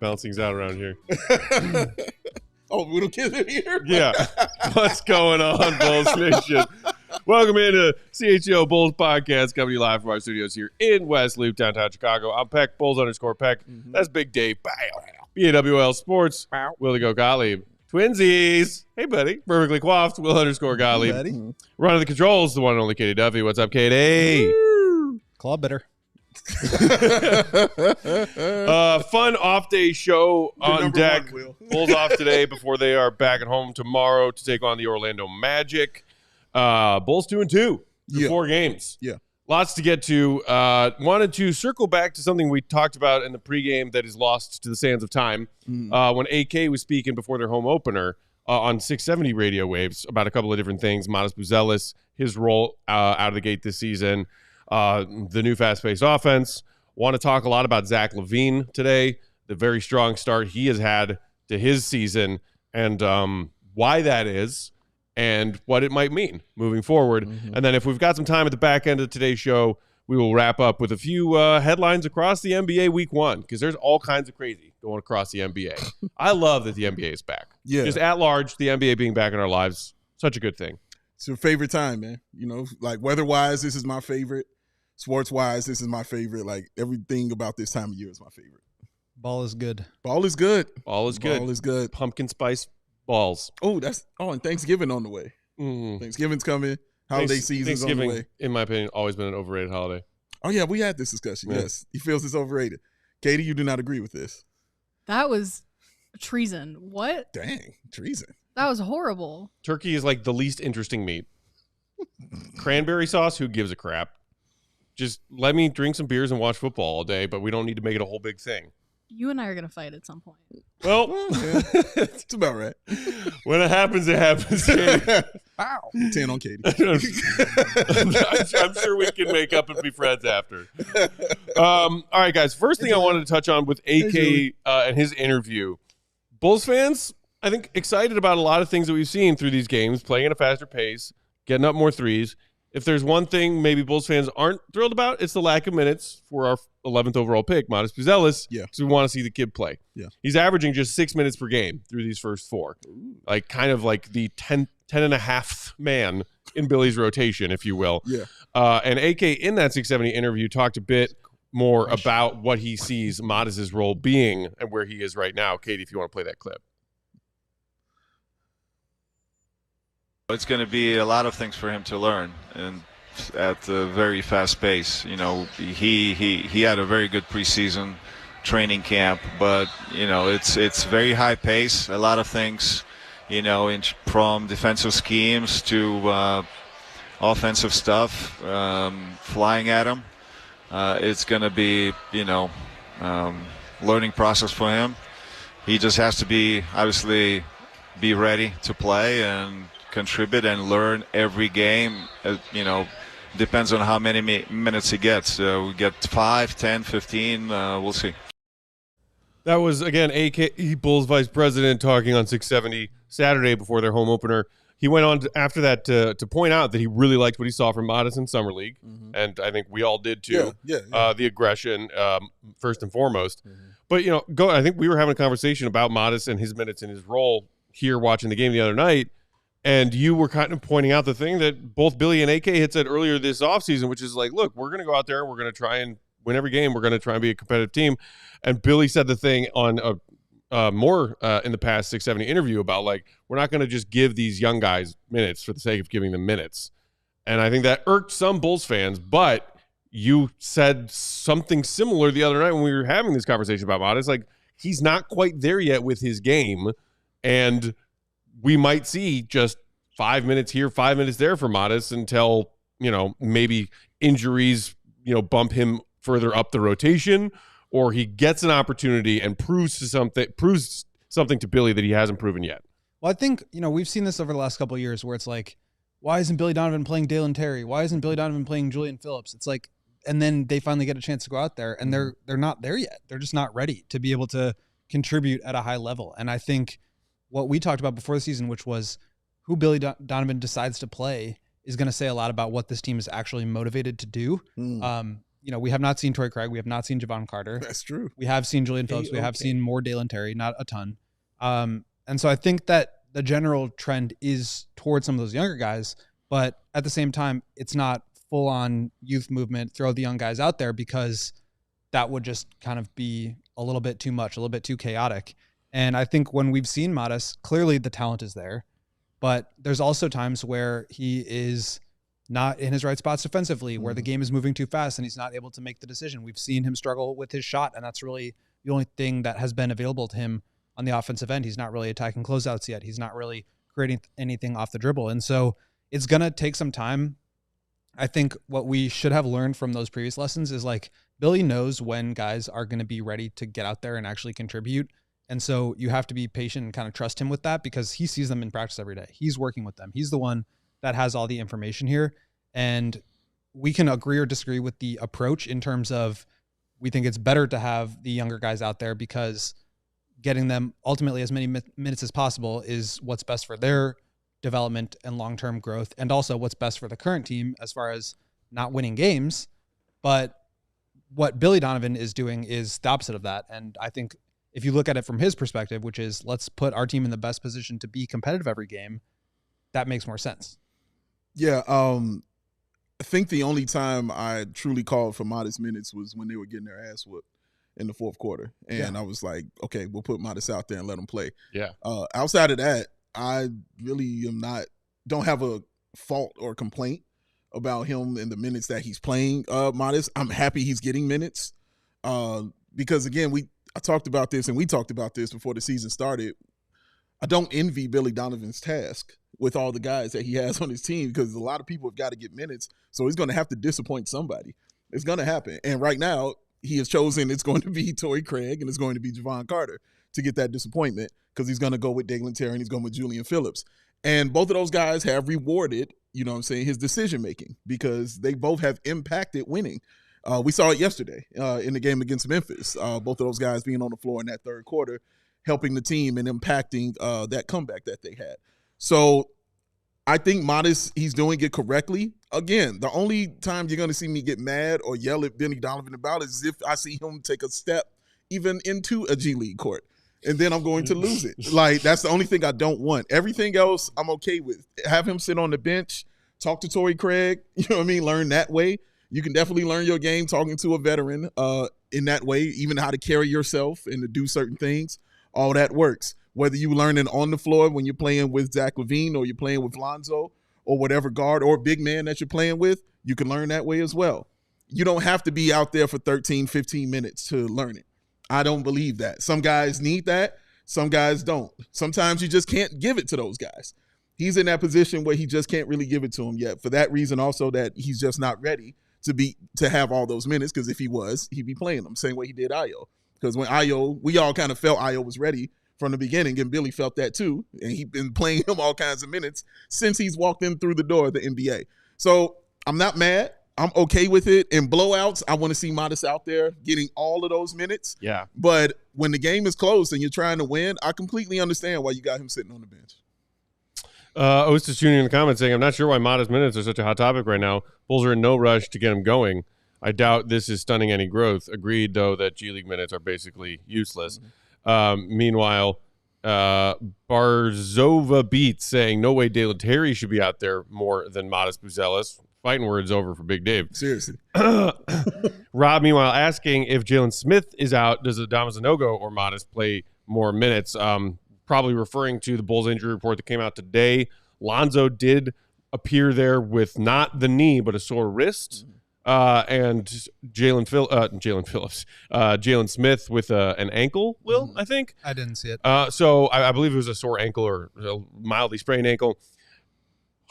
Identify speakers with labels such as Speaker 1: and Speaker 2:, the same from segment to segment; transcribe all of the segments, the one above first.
Speaker 1: balance things out around here.
Speaker 2: Oh, we don't get it here?
Speaker 1: Yeah. What's going on, Bulls Nation? Welcome into CHGO Bulls Podcast, coming to you live from our studios here in West Loop, downtown Chicago. I'm Peck, Bulls_Peck. That's Big Dave. BAWL Sports. Willie Go Gottlieb. Twinsies. Hey, buddy. Perfectly coiffed. Will_Gottlieb. Running the controls, the one and only Katie Duffy. What's up, Katie?
Speaker 3: Claw better.
Speaker 1: Fun off-day show on deck. Bulls off today before they are back at home tomorrow to take on the Orlando Magic. Bulls 2-2 through 4 games.
Speaker 2: Yeah.
Speaker 1: Lots to get to. Wanted to circle back to something we talked about in the pregame that is lost to the sands of time. When AK was speaking before their home opener on 670 radio waves about a couple of different things. Matas Buzelis, his role out of the gate this season. The new fast-paced offense. Want to talk a lot about Zach LaVine today, the very strong start he has had to his season, and why that is, and what it might mean moving forward. And then if we've got some time at the back end of today's show, we will wrap up with a few headlines across the NBA Week 1, because there's all kinds of crazy going across the NBA. I love that the NBA is back.
Speaker 2: Yeah.
Speaker 1: Just at large, the NBA being back in our lives, such a good thing.
Speaker 2: It's your favorite time, man. You know, like weather-wise, this is my favorite. Sports-wise, this is my favorite. Like, everything about this time of year is my favorite.
Speaker 3: Ball is good.
Speaker 2: Ball is good.
Speaker 1: Ball is good.
Speaker 2: Ball is good.
Speaker 1: Pumpkin spice balls.
Speaker 2: And Thanksgiving on the way. Thanksgiving's coming. Holiday season's on the way.
Speaker 1: In my opinion, always been an overrated holiday.
Speaker 2: Oh, yeah, we had this discussion. Yeah. Yes. He feels it's overrated. Katie, you do not agree with this.
Speaker 4: That was treason. What?
Speaker 2: Dang, treason.
Speaker 4: That was horrible.
Speaker 1: Turkey is like the least interesting meat. Cranberry sauce, who gives a crap? Just let me drink some beers and watch football all day, but we don't need to make it a whole big thing.
Speaker 4: You and I are going to fight at some point.
Speaker 1: Well,
Speaker 2: it's about right.
Speaker 1: When it happens, it happens. Katie.
Speaker 2: Wow. 10 on Katie.
Speaker 1: I'm sure we can make up and be friends after. All right, guys. First thing I wanted to touch on with AK and his interview. Bulls fans, I think, excited about a lot of things that we've seen through these games, playing at a faster pace, getting up more threes. If there's one thing maybe Bulls fans aren't thrilled about, it's the lack of minutes for our 11th overall pick, Matas Buzelis.
Speaker 2: Yeah.
Speaker 1: Because we want to see the kid play.
Speaker 2: Yeah.
Speaker 1: He's averaging just 6 minutes per game through these first 4. Like kind of like the 10 and a half man in Billy's rotation, if you will.
Speaker 2: Yeah.
Speaker 1: And AK in that 670 interview talked a bit more about what he sees Matas' role being and where he is right now. Katie, if you want to play that clip.
Speaker 5: It's going to be a lot of things for him to learn, and at a very fast pace. You know, he had a very good preseason training camp, but you know, it's very high pace. A lot of things, you know, from defensive schemes to offensive stuff, flying at him. It's going to be, you know, learning process for him. He just has to be ready to play and contribute and learn every game. You know, depends on how many minutes he gets. We get 5, 10, 15. We'll see.
Speaker 1: That was, again, AK Bulls Vice President talking on 670 Saturday before their home opener. He went on after that to point out that he really liked what he saw from Matas in Summer League, and I think we all did too.
Speaker 2: Yeah.
Speaker 1: The aggression, first and foremost. But, you know, I think we were having a conversation about Matas and his minutes and his role here watching the game the other night. And you were kind of pointing out the thing that both Billy and AK had said earlier this offseason, which is like, look, we're going to go out there and we're going to try and win every game. We're going to try and be a competitive team. And Billy said the thing on more in the past 670 interview about, like, we're not going to just give these young guys minutes for the sake of giving them minutes. And I think that irked some Bulls fans. But you said something similar the other night when we were having this conversation about Matas. Like, he's not quite there yet with his game. And we might see just 5 minutes here, 5 minutes there for Matas until, you know, maybe injuries, you know, bump him further up the rotation, or he gets an opportunity and proves something to Billy that he hasn't proven yet.
Speaker 3: Well, I think, you know, we've seen this over the last couple of years where it's like, why isn't Billy Donovan playing Dalen Terry? Why isn't Billy Donovan playing Julian Phillips? It's like, and then they finally get a chance to go out there and they're not there yet. They're just not ready to be able to contribute at a high level. And I think what we talked about before the season, which was who Billy Donovan decides to play, is going to say a lot about what this team is actually motivated to do. You we have not seen Torrey Craig. We have not seen Javon Carter.
Speaker 2: That's true.
Speaker 3: We have seen Julian Phillips. We have seen more Dalen Terry, not a ton. And so I think that the general trend is towards some of those younger guys, but at the same time, it's not full on youth movement, throw the young guys out there, because that would just kind of be a little bit too much, a little bit too chaotic. And I think when we've seen Matas, clearly the talent is there, but there's also times where he is not in his right spots defensively, where the game is moving too fast and he's not able to make the decision. We've seen him struggle with his shot, and that's really the only thing that has been available to him on the offensive end. He's not really attacking closeouts yet. He's not really creating anything off the dribble. And so it's going to take some time. I think what we should have learned from those previous lessons is like Billy knows when guys are going to be ready to get out there and actually contribute. And so you have to be patient and kind of trust him with that, because he sees them in practice every day. He's working with them. He's the one that has all the information here. And we can agree or disagree with the approach in terms of we think it's better to have the younger guys out there because getting them ultimately as many minutes as possible is what's best for their development and long-term growth, and also what's best for the current team as far as not winning games. But what Billy Donovan is doing is the opposite of that. And I think if you look at it from his perspective, which is let's put our team in the best position to be competitive every game, that makes more sense.
Speaker 2: Yeah, I think the only time I truly called for Matas minutes was when they were getting their ass whooped in the fourth quarter. And I was like, okay, we'll put Matas out there and let him play.
Speaker 1: Yeah.
Speaker 2: Outside of that, I really don't have a fault or complaint about him in the minutes that he's playing. Matas, I'm happy he's getting minutes because, again, I talked about this and we talked about this before the season started. I don't envy Billy Donovan's task with all the guys that he has on his team, because a lot of people have got to get minutes. So he's going to have to disappoint somebody. It's going to happen. And right now he has chosen it's going to be Torrey Craig and it's going to be Javon Carter to get that disappointment, because he's going to go with Dalen Terry and he's going with Julian Phillips. And both of those guys have rewarded, his decision-making, because they both have impacted winning. We saw it yesterday in the game against Memphis. Both of those guys being on the floor in that third quarter, helping the team and impacting that comeback that they had. So I think Matas, he's doing it correctly. Again, the only time you're going to see me get mad or yell at Billy Donovan about it is if I see him take a step even into a G League court, and then I'm going to lose it. Like, that's the only thing I don't want. Everything else I'm okay with. Have him sit on the bench, talk to Torrey Craig, learn that way. You can definitely learn your game talking to a veteran in that way, even how to carry yourself and to do certain things. All that works. Whether you learn it on the floor when you're playing with Zach LaVine or you're playing with Lonzo or whatever guard or big man that you're playing with, you can learn that way as well. You don't have to be out there for 13, 15 minutes to learn it. I don't believe that. Some guys need that. Some guys don't. Sometimes you just can't give it to those guys. He's in that position where he just can't really give it to him yet. For that reason also, that he's just not ready to have all those minutes, because if he was, he'd be playing them. Same way he did Ayo. Because when Ayo, we all kind of felt Ayo was ready from the beginning, and Billy felt that too. And he's been playing him all kinds of minutes since he's walked in through the door of the NBA. So I'm not mad. I'm okay with it. In blowouts, I want to see Matas out there getting all of those minutes.
Speaker 1: Yeah.
Speaker 2: But when the game is close and you're trying to win, I completely understand why you got him sitting on the bench.
Speaker 1: Ostis Jr. in the comments saying, I'm not sure why Matas minutes are such a hot topic right now. Bulls are in no rush to get him going. I doubt this is stunning any growth. Agreed, though, that G League minutes are basically useless. Meanwhile, Barzova Beats saying, no way Dalen Terry should be out there more than Matas Buzelis. Fighting words over for Big Dave.
Speaker 2: Seriously.
Speaker 1: Rob, meanwhile, asking if Jalen Smith is out, does Adama Zanogo or Matas play more minutes? Probably referring to the Bulls injury report that came out today. Lonzo did appear there with not the knee, but a sore wrist. And Jalen Smith with an ankle, I think.
Speaker 3: I didn't see it.
Speaker 1: So I believe it was a sore ankle or a mildly sprained ankle.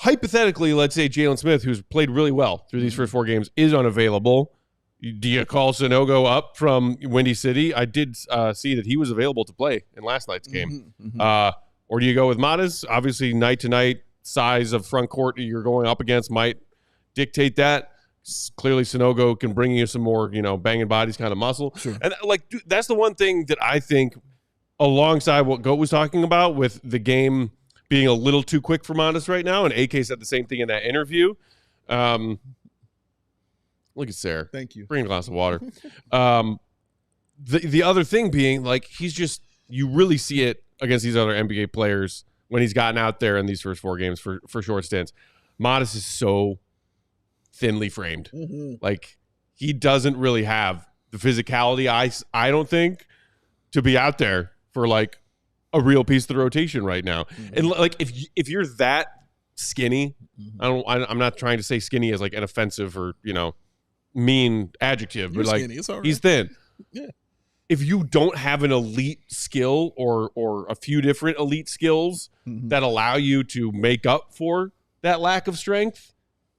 Speaker 1: Hypothetically, let's say Jalen Smith, who's played really well through these first 4 games, is unavailable. Do you call Sanogo up from Windy City? I did see that he was available to play in last night's game. Or do you go with Matas? Obviously, night-to-night size of front court you're going up against might dictate that. Clearly, Sanogo can bring you some more, banging bodies kind of muscle.
Speaker 2: Sure.
Speaker 1: And, that's the one thing that I think, alongside what Goat was talking about with the game being a little too quick for Matas right now, and AK said the same thing in that interview. Look at Sarah.
Speaker 2: Thank you.
Speaker 1: Bring a glass of water. The other thing being, like, he's just, you really see it against these other NBA players when he's gotten out there in these first 4 games for short stints. Matas is so thinly framed.
Speaker 2: Mm-hmm.
Speaker 1: Like, he doesn't really have the physicality, I don't think, to be out there for, like, a real piece of the rotation right now. Mm-hmm. And, like, if you're that skinny, I'm not trying to say skinny as, like, an offensive or, you know, mean adjective,
Speaker 2: You're
Speaker 1: but, like,
Speaker 2: skinny. It's all right.
Speaker 1: he's thin.
Speaker 2: Yeah.
Speaker 1: If you don't have an elite skill or a few different elite skills that allow you to make up for that lack of strength,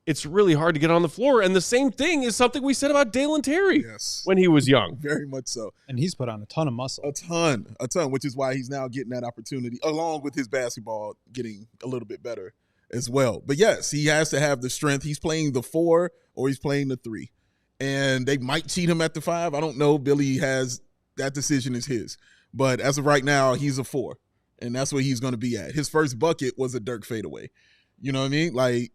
Speaker 1: it's really hard to get on the floor. And the same thing is something we said about Dalen Terry when he was young.
Speaker 2: Very much so.
Speaker 3: And he's put on a ton of muscle.
Speaker 2: A ton, which is why he's now getting that opportunity, along with his basketball getting a little bit better as well. But yes, he has to have the strength. He's playing the 4 or he's playing the 3. And they might cheat him at the 5. I don't know. Billy has that decision is his. But as of right now, he's a 4. And that's where he's going to be at. His first bucket was a Dirk fadeaway. You know what I mean? Like,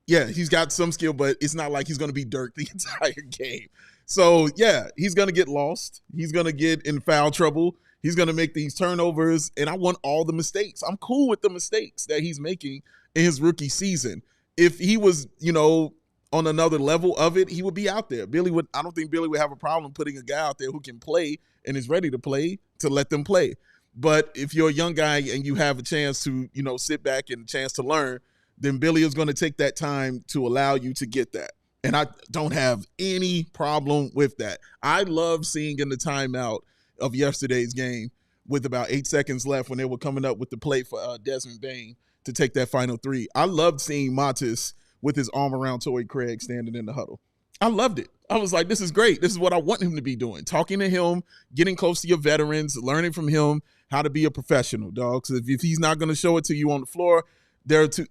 Speaker 2: yeah, he's got some skill, but it's not like he's going to be Dirk the entire game. So, yeah, he's going to get lost. He's going to get in foul trouble. He's going to make these turnovers. And I want all the mistakes. I'm cool with the mistakes that he's making in his rookie season. If he was, you know, on another level of it, he would be out there. I don't think Billy would have a problem putting a guy out there who can play and is ready to play to let them play. But if you're a young guy and you have a chance to, you know, sit back and a chance to learn, then Billy is going to take that time to allow you to get that. And I don't have any problem with that. I love seeing in the timeout of yesterday's game with about 8 seconds left when they were coming up with the play for Desmond Bane to take that final 3. I loved seeing Matas with his arm around Torrey Craig standing in the huddle. I loved it. I was like, this is great. This is what I want him to be doing. Talking to him, getting close to your veterans, learning from him how to be a professional, dog. So if he's not going to show it to you on the floor,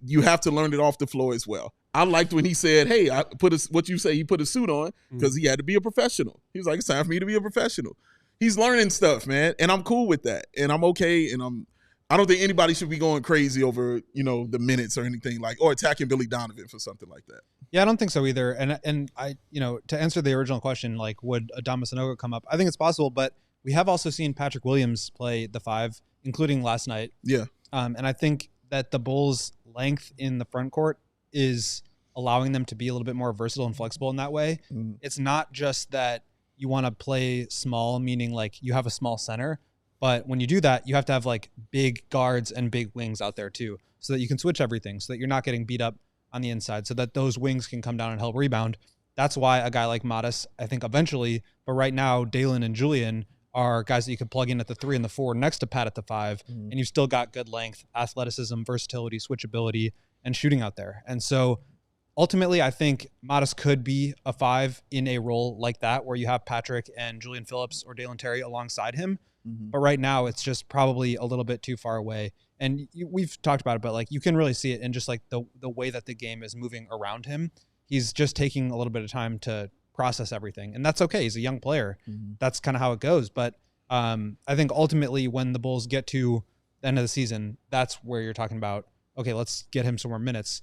Speaker 2: you have to learn it off the floor as well. I liked when he said, hey, he put a suit on because he had to be a professional. He was like, it's time for me to be a professional. He's learning stuff, man, and I'm cool with that. And I'm okay, and I don't think anybody should be going crazy over, you know, the minutes or anything or attacking Billy Donovan for something like that.
Speaker 3: Yeah, I don't think so either. And I, you know, to answer the original question, like, would Adama Sanogo come up? I think it's possible, but we have also seen Patrick Williams play the 5, including last night.
Speaker 2: Yeah.
Speaker 3: And I think that the Bulls' length in the front court is allowing them to be a little bit more versatile and flexible in that way. Mm. It's not just that you want to play small, meaning like you have a small center, but when you do that, you have to have like big guards and big wings out there too, so that you can switch everything, so that you're not getting beat up on the inside, so that those wings can come down and help rebound. That's why a guy like Matas, I think eventually, but right now, Dalen and Julian are guys that you could plug in at the 3 and the 4 next to Pat at the 5, and you've still got good length, athleticism, versatility, switchability, and shooting out there. And so ultimately, I think Matas could be a 5 in a role like that, where you have Patrick and Julian Phillips or Dalen Terry alongside him. But right now, it's just probably a little bit too far away. And we've talked about it, but like you can really see it in just like the way that the game is moving around him. He's just taking a little bit of time to process everything, and that's okay. He's a young player. That's kind of how it goes. But I think ultimately, when the Bulls get to the end of the season, that's where you're talking about, okay, let's get him some more minutes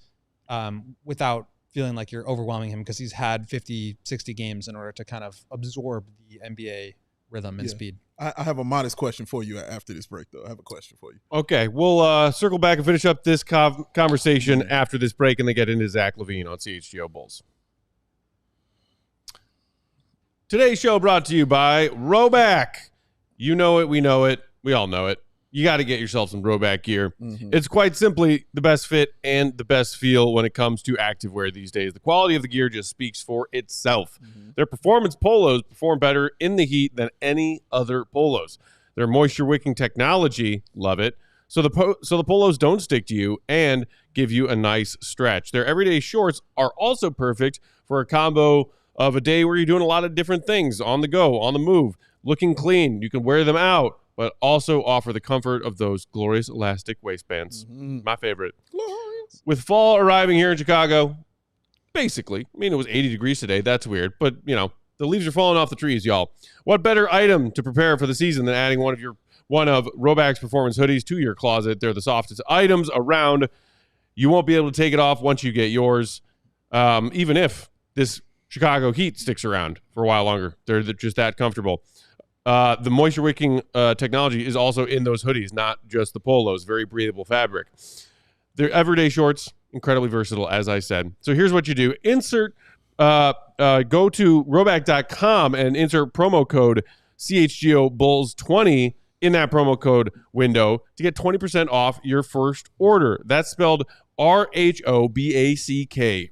Speaker 3: without feeling like you're overwhelming him, because he's had 50, 60 games in order to kind of absorb the NBA rhythm and speed.
Speaker 2: I have a modest question for you after this break, though. I have a question for you.
Speaker 1: Okay, we'll circle back and finish up this conversation after this break, and then get into Zach LaVine on CHGO Bulls. Today's show brought to you by Rhoback. You know it, we know it, we all know it. You got to get yourself some Rhoback gear. It's quite simply the best fit and the best feel when it comes to activewear these days. The quality of the gear just speaks for itself. Their performance polos perform better in the heat than any other polos. Their moisture-wicking technology, love it. So the polos don't stick to you and give you a nice stretch. Their everyday shorts are also perfect for a combo of a day where you're doing a lot of different things on the go, on the move, looking clean. You can wear them out, but also offer the comfort of those glorious elastic waistbands. My favorite. Glorious. With fall arriving here in Chicago, basically, I mean, it was 80 degrees today. That's weird, but, you know, the leaves are falling off the trees, y'all. What better item to prepare for the season than adding one of Rhoback's performance hoodies to your closet? They're the softest items around. You won't be able to take it off once you get yours, even if this Chicago Heat sticks around for a while longer. They're just that comfortable. The moisture wicking technology is also in those hoodies, not just the polos. Very breathable fabric. They're everyday shorts, incredibly versatile, as I said. So here's what you do. Go to roback.com and insert promo code CHGO Bulls 20 in that promo code window to get 20% off your first order. That's spelled RHOBACK,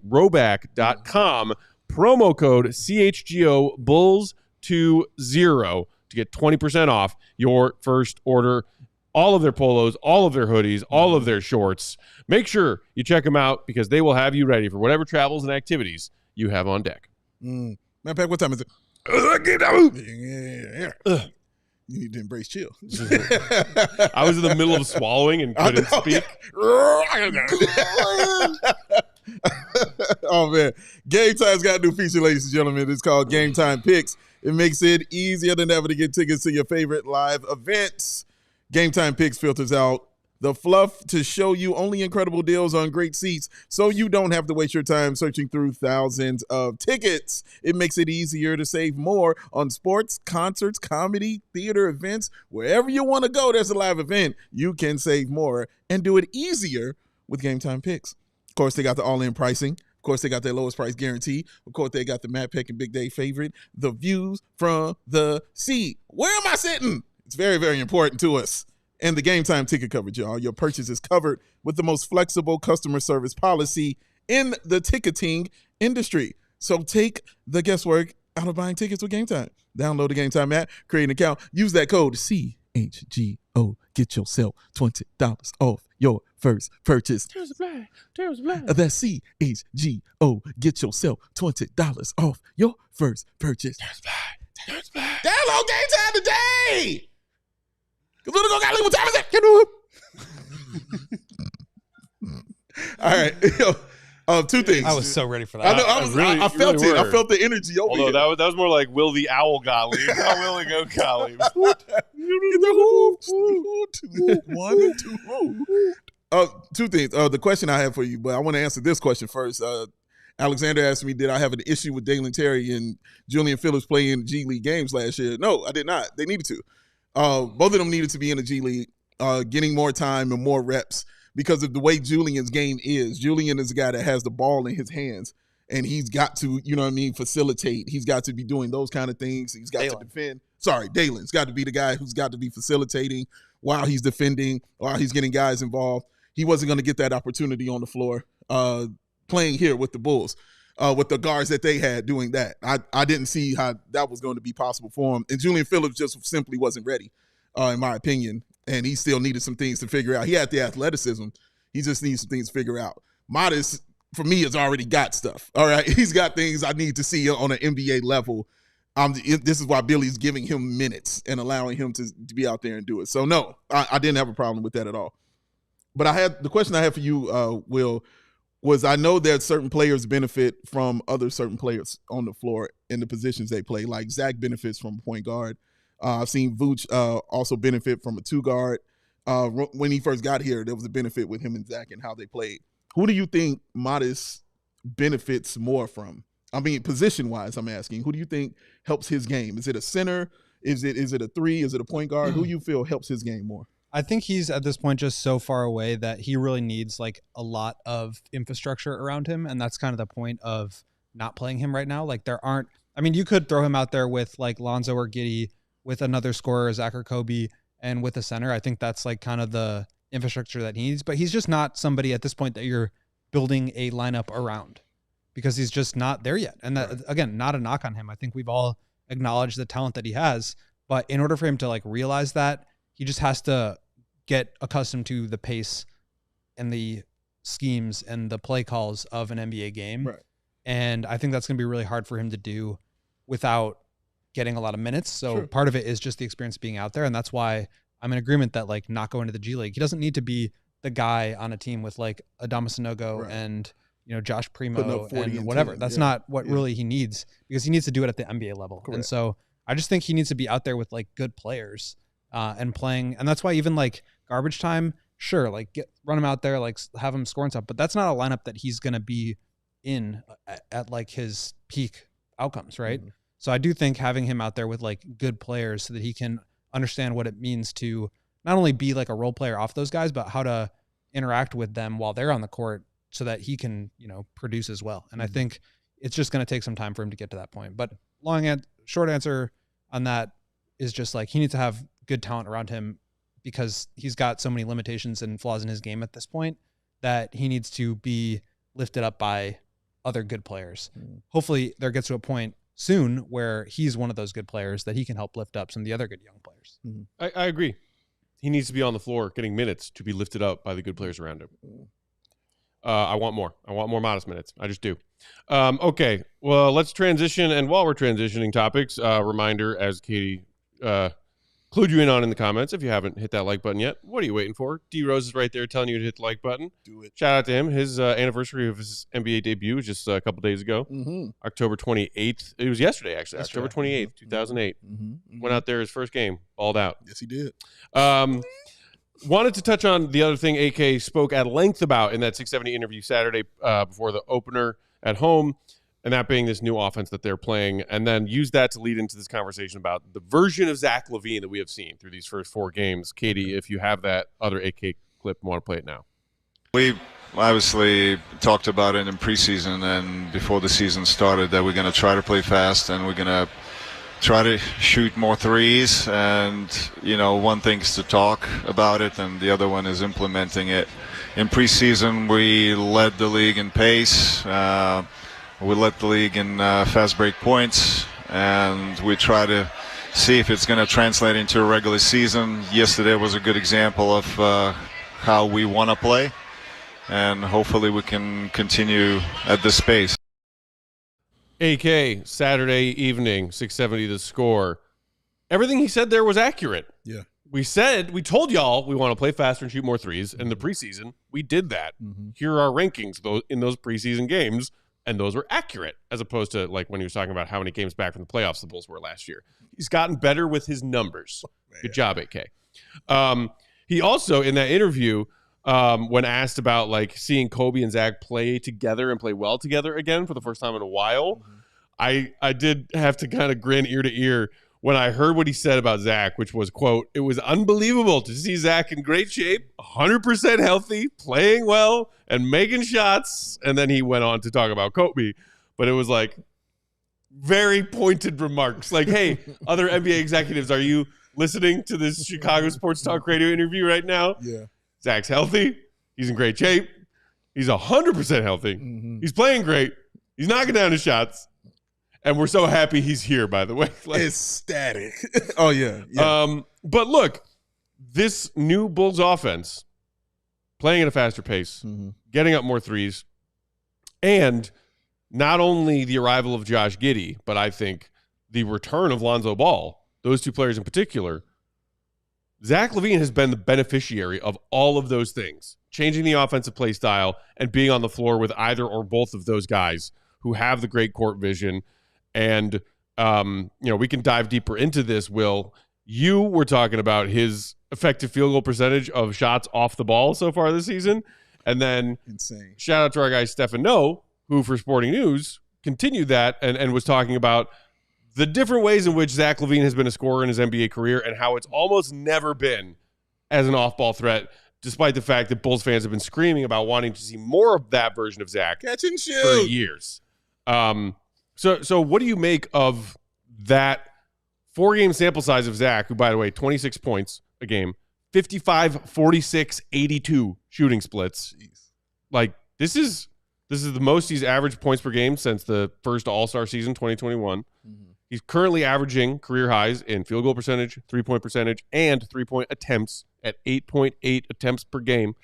Speaker 1: roback.com, promo code CHGO Bulls 20 to get 20% off your first order. All of their polos, all of their hoodies, all of their shorts. Make sure you check them out because they will have you ready for whatever travels and activities you have on deck.
Speaker 2: Man, Peck, what time is it? You need to embrace chill.
Speaker 1: I was in the middle of swallowing and couldn't speak.
Speaker 2: Oh, man. Game Time's got a new feature, ladies and gentlemen. It's called Game Time Picks. It makes it easier than ever to get tickets to your favorite live events. Game Time Picks filters out the fluff to show you only incredible deals on great seats so you don't have to waste your time searching through thousands of tickets. It makes it easier to save more on sports, concerts, comedy, theater events. Wherever you want to go, there's a live event. You can save more and do it easier with Game Time Picks. Of course, they got the all-in pricing. Of course, they got their lowest price guarantee. Of course, they got the Matt Peck and Big Dave favorite, the views from the seat. Where am I sitting? It's very, very important to us. And the Game Time ticket coverage, y'all. Your purchase is covered with the most flexible customer service policy in the ticketing industry. So take the guesswork out of buying tickets with Game Time. Download the Game Time app, create an account, use that code CHGO. Get yourself $20 off your first purchase. That's CHGO. Get yourself $20 off your first purchase. Download Game Time today. Because we're going to go, what time is it? All right. Two things.
Speaker 3: I was so ready for that.
Speaker 2: I know. I felt it. I felt the energy over here.
Speaker 1: That was more like Will the Owl Gottlieb. How will it go, Gottlieb?
Speaker 2: 1 and 2. Two things. The question I have for you, but I want to answer this question first. Alexander asked me, did I have an issue with Dalen Terry and Julian Phillips playing G League games last year? No, I did not. They needed to. Both of them needed to be in the G League, getting more time and more reps because of the way Julian's game is. Julian is a guy that has the ball in his hands, and he's got to, facilitate. He's got to be doing those kind of things. He's got to defend. Sorry, Dalen's got to be the guy who's got to be facilitating while he's defending, while he's getting guys involved. He wasn't going to get that opportunity on the floor playing here with the Bulls. With the guards that they had doing that. I didn't see how that was going to be possible for him. And Julian Phillips just simply wasn't ready, in my opinion. And he still needed some things to figure out. He had the athleticism. He just needs some things to figure out. Matas, for me, has already got stuff. All right. He's got things I need to see on an NBA level. This is why Billy's giving him minutes and allowing him to be out there and do it. So, no, I didn't have a problem with that at all. But the question I have for you, Will, was I know that certain players benefit from other certain players on the floor in the positions they play. Like Zach benefits from a point guard. I've seen Vooch also benefit from a two guard. When he first got here, there was a benefit with him and Zach and how they played. Who do you think Matas benefits more from? I mean, position-wise, I'm asking. Who do you think helps his game? Is it a center? Is it a three? Is it a point guard? Who do you feel helps his game more?
Speaker 3: I think he's at this point just so far away that he really needs like a lot of infrastructure around him. And that's kind of the point of not playing him right now. Like you could throw him out there with like Lonzo or Giddey, with another scorer, Zach or Kobe, and with a center. I think that's like kind of the infrastructure that he needs, but he's just not somebody at this point that you're building a lineup around because he's just not there yet. And that, again, not a knock on him. I think we've all acknowledged the talent that he has, but in order for him to like realize that, he just has to get accustomed to the pace and the schemes and the play calls of an NBA game. Right. And I think that's going to be really hard for him to do without getting a lot of minutes. So part of it is just the experience being out there. And that's why I'm in agreement that like not going to the G League. He doesn't need to be the guy on a team with like Adama Sanogo and, Josh Primo and whatever. That's not what really he needs, because he needs to do it at the NBA level. Correct. And so I just think he needs to be out there with like good players and playing. And that's why even like garbage time, sure, like run him out there, like have him score and stuff, but that's not a lineup that he's going to be in at like his peak outcomes, right? So I do think having him out there with like good players so that he can understand what it means to not only be like a role player off those guys, but how to interact with them while they're on the court so that he can, produce as well. And I think it's just going to take some time for him to get to that point. But short answer on that is just like he needs to have good talent around him because he's got so many limitations and flaws in his game at this point that he needs to be lifted up by other good players. Hopefully there gets to a point soon where he's one of those good players that he can help lift up some of the other good young players.
Speaker 1: I agree. He needs to be on the floor getting minutes to be lifted up by the good players around him. I want more. I want more Matas minutes. I just do. Okay, well, let's transition. And while we're transitioning topics, reminder, as Katie clued you in on in the comments, if you haven't hit that like button yet, what are you waiting for? D Rose is right there telling you to hit the like button.
Speaker 2: Do it.
Speaker 1: Shout out to him. His anniversary of his NBA debut was just a couple days ago, October 28th. It was yesterday, actually. October 28th, 2008. Went out there his first game, balled out.
Speaker 2: Yes, he did.
Speaker 1: Wanted to touch on the other thing AK spoke at length about in that 670 interview Saturday before the opener at home, and that being this new offense that they're playing, and then use that to lead into this conversation about the version of Zach LaVine that we have seen through these first 4 games. Katie, if you have that other AK clip, want to play it now.
Speaker 5: We obviously talked about it in preseason and before the season started that we're going to try to play fast and we're going to try to shoot more threes. And, one thing is to talk about it and the other one is implementing it. In preseason, we led the league in pace. We led the league in fast break points, and we try to see if it's going to translate into a regular season. Yesterday was a good example of how we want to play, and hopefully we can continue at this pace.
Speaker 1: AK, Saturday evening, 670 The Score. Everything he said there was accurate.
Speaker 2: Yeah.
Speaker 1: We told y'all we want to play faster and shoot more threes. In the preseason, we did that. Here are our rankings in those preseason games. And those were accurate, as opposed to like when he was talking about how many games back from the playoffs the Bulls were last year. He's gotten better with his numbers. Good job, AK. He also, in that interview, when asked about like seeing Kobe and Zach play together and play well together again for the first time in a while, I did have to kind of grin ear to ear when I heard what he said about Zach, which was, quote, "It was unbelievable to see Zach in great shape, 100% healthy, playing well, and making shots." And then he went on to talk about Kobe. But it was like very pointed remarks. Like, hey, other NBA executives, are you listening to this Chicago Sports Talk Radio interview right now?
Speaker 2: Yeah.
Speaker 1: Zach's healthy. He's in great shape. He's 100% healthy. He's playing great. He's knocking down his shots. And we're so happy he's here, by the way. Like,
Speaker 2: ecstatic. Oh, yeah.
Speaker 1: But look, this new Bulls offense, playing at a faster pace, getting up more threes, and not only the arrival of Josh Giddey, but I think the return of Lonzo Ball, those two players in particular, Zach LaVine has been the beneficiary of all of those things, changing the offensive play style and being on the floor with either or both of those guys who have the great court vision. And, we can dive deeper into this, Will. You were talking about his effective field goal percentage of shots off the ball so far this season. And then
Speaker 2: insane.
Speaker 1: Shout out to our guy, Stefano, who for Sporting News continued that and was talking about the different ways in which Zach LaVine has been a scorer in his NBA career and how it's almost never been as an off-ball threat, despite the fact that Bulls fans have been screaming about wanting to see more of that version of Zach
Speaker 2: Catch and shoot
Speaker 1: for years. So what do you make of that 4-game sample size of Zach, who, by the way, 26 points a game, 55, 46, 82 shooting splits?
Speaker 2: Jeez.
Speaker 1: Like, this is the most he's averaged points per game since the first All-Star season, 2021. He's currently averaging career highs in field goal percentage, 3-point percentage, and 3-point attempts at 8.8 attempts per game.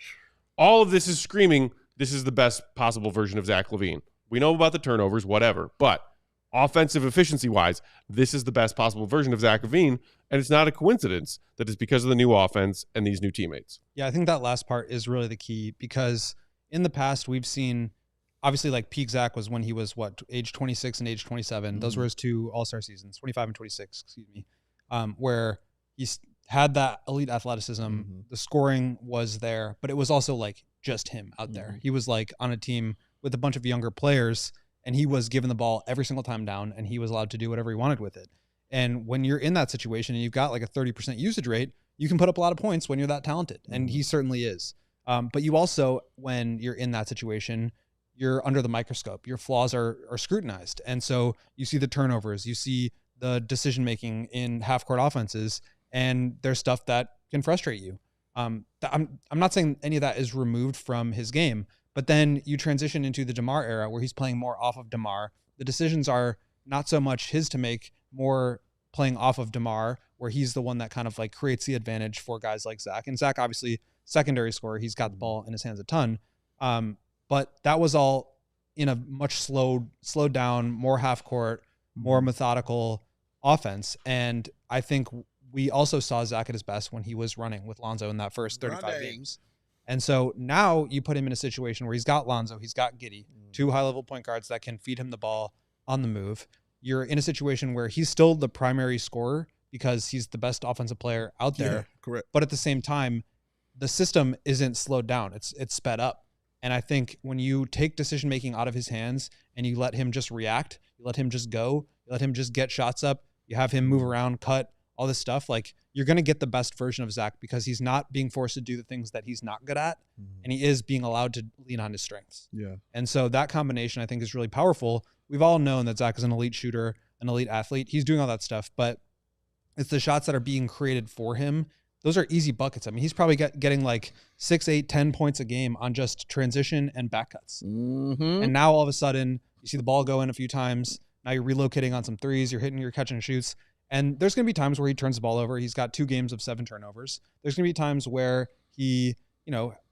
Speaker 1: All of this is screaming, this is the best possible version of Zach LaVine. We know about the turnovers, whatever, but offensive efficiency-wise, this is the best possible version of Zach LaVine, and it's not a coincidence that it's because of the new offense and these new teammates.
Speaker 3: Yeah, I think that last part is really the key because in the past we've seen, obviously, like peak Zach was when he was, age 26 and age 27. Those were his 2 All-Star seasons, 25 and 26, where he's had that elite athleticism. The scoring was there, but it was also like just him out there. He was like on a team with a bunch of younger players, and he was given the ball every single time down, and he was allowed to do whatever he wanted with it. And when you're in that situation and you've got like a 30% usage rate, you can put up a lot of points when you're that talented. And he certainly is. But you also, when you're in that situation, you're under the microscope. Your flaws are scrutinized. And so you see the turnovers, you see the decision-making in half-court offenses, and there's stuff that can frustrate you. I'm not saying any of that is removed from his game, but then you transition into the DeMar era where he's playing more off of DeMar. The decisions are not so much his to make, more playing off of DeMar, where he's the one that kind of like creates the advantage for guys like Zach. And Zach, obviously, secondary scorer, he's got the ball in his hands a ton. But that was all in a much slowed down, more half court, more methodical offense. And I think we also saw Zach at his best when he was running with Lonzo in that first 35 games. And so now you put him in a situation where he's got Lonzo, he's got Giddey, two high-level point guards that can feed him the ball on the move. You're in a situation where he's still the primary scorer because he's the best offensive player out there.
Speaker 2: Yeah, correct.
Speaker 3: But at the same time, the system isn't slowed down. It's sped up. And I think when you take decision-making out of his hands and you let him just react, you let him just go, you let him just get shots up, you have him move around, cut, all this stuff, like you're going to get the best version of Zach because he's not being forced to do the things that he's not good at. And he is being allowed to lean on his strengths.
Speaker 2: Yeah.
Speaker 3: And so that combination I think is really powerful. We've all known that Zach is an elite shooter, an elite athlete. He's doing all that stuff, but it's the shots that are being created for him. Those are easy buckets. I mean, he's probably getting like 6, 8, 10 points a game on just transition and back cuts. And now all of a sudden you see the ball go in a few times. Now you're relocating on some threes. You're hitting your catch and shoots. And there's going to be times where he turns the ball over. He's got 2 games of 7 turnovers. There's going to be times where he,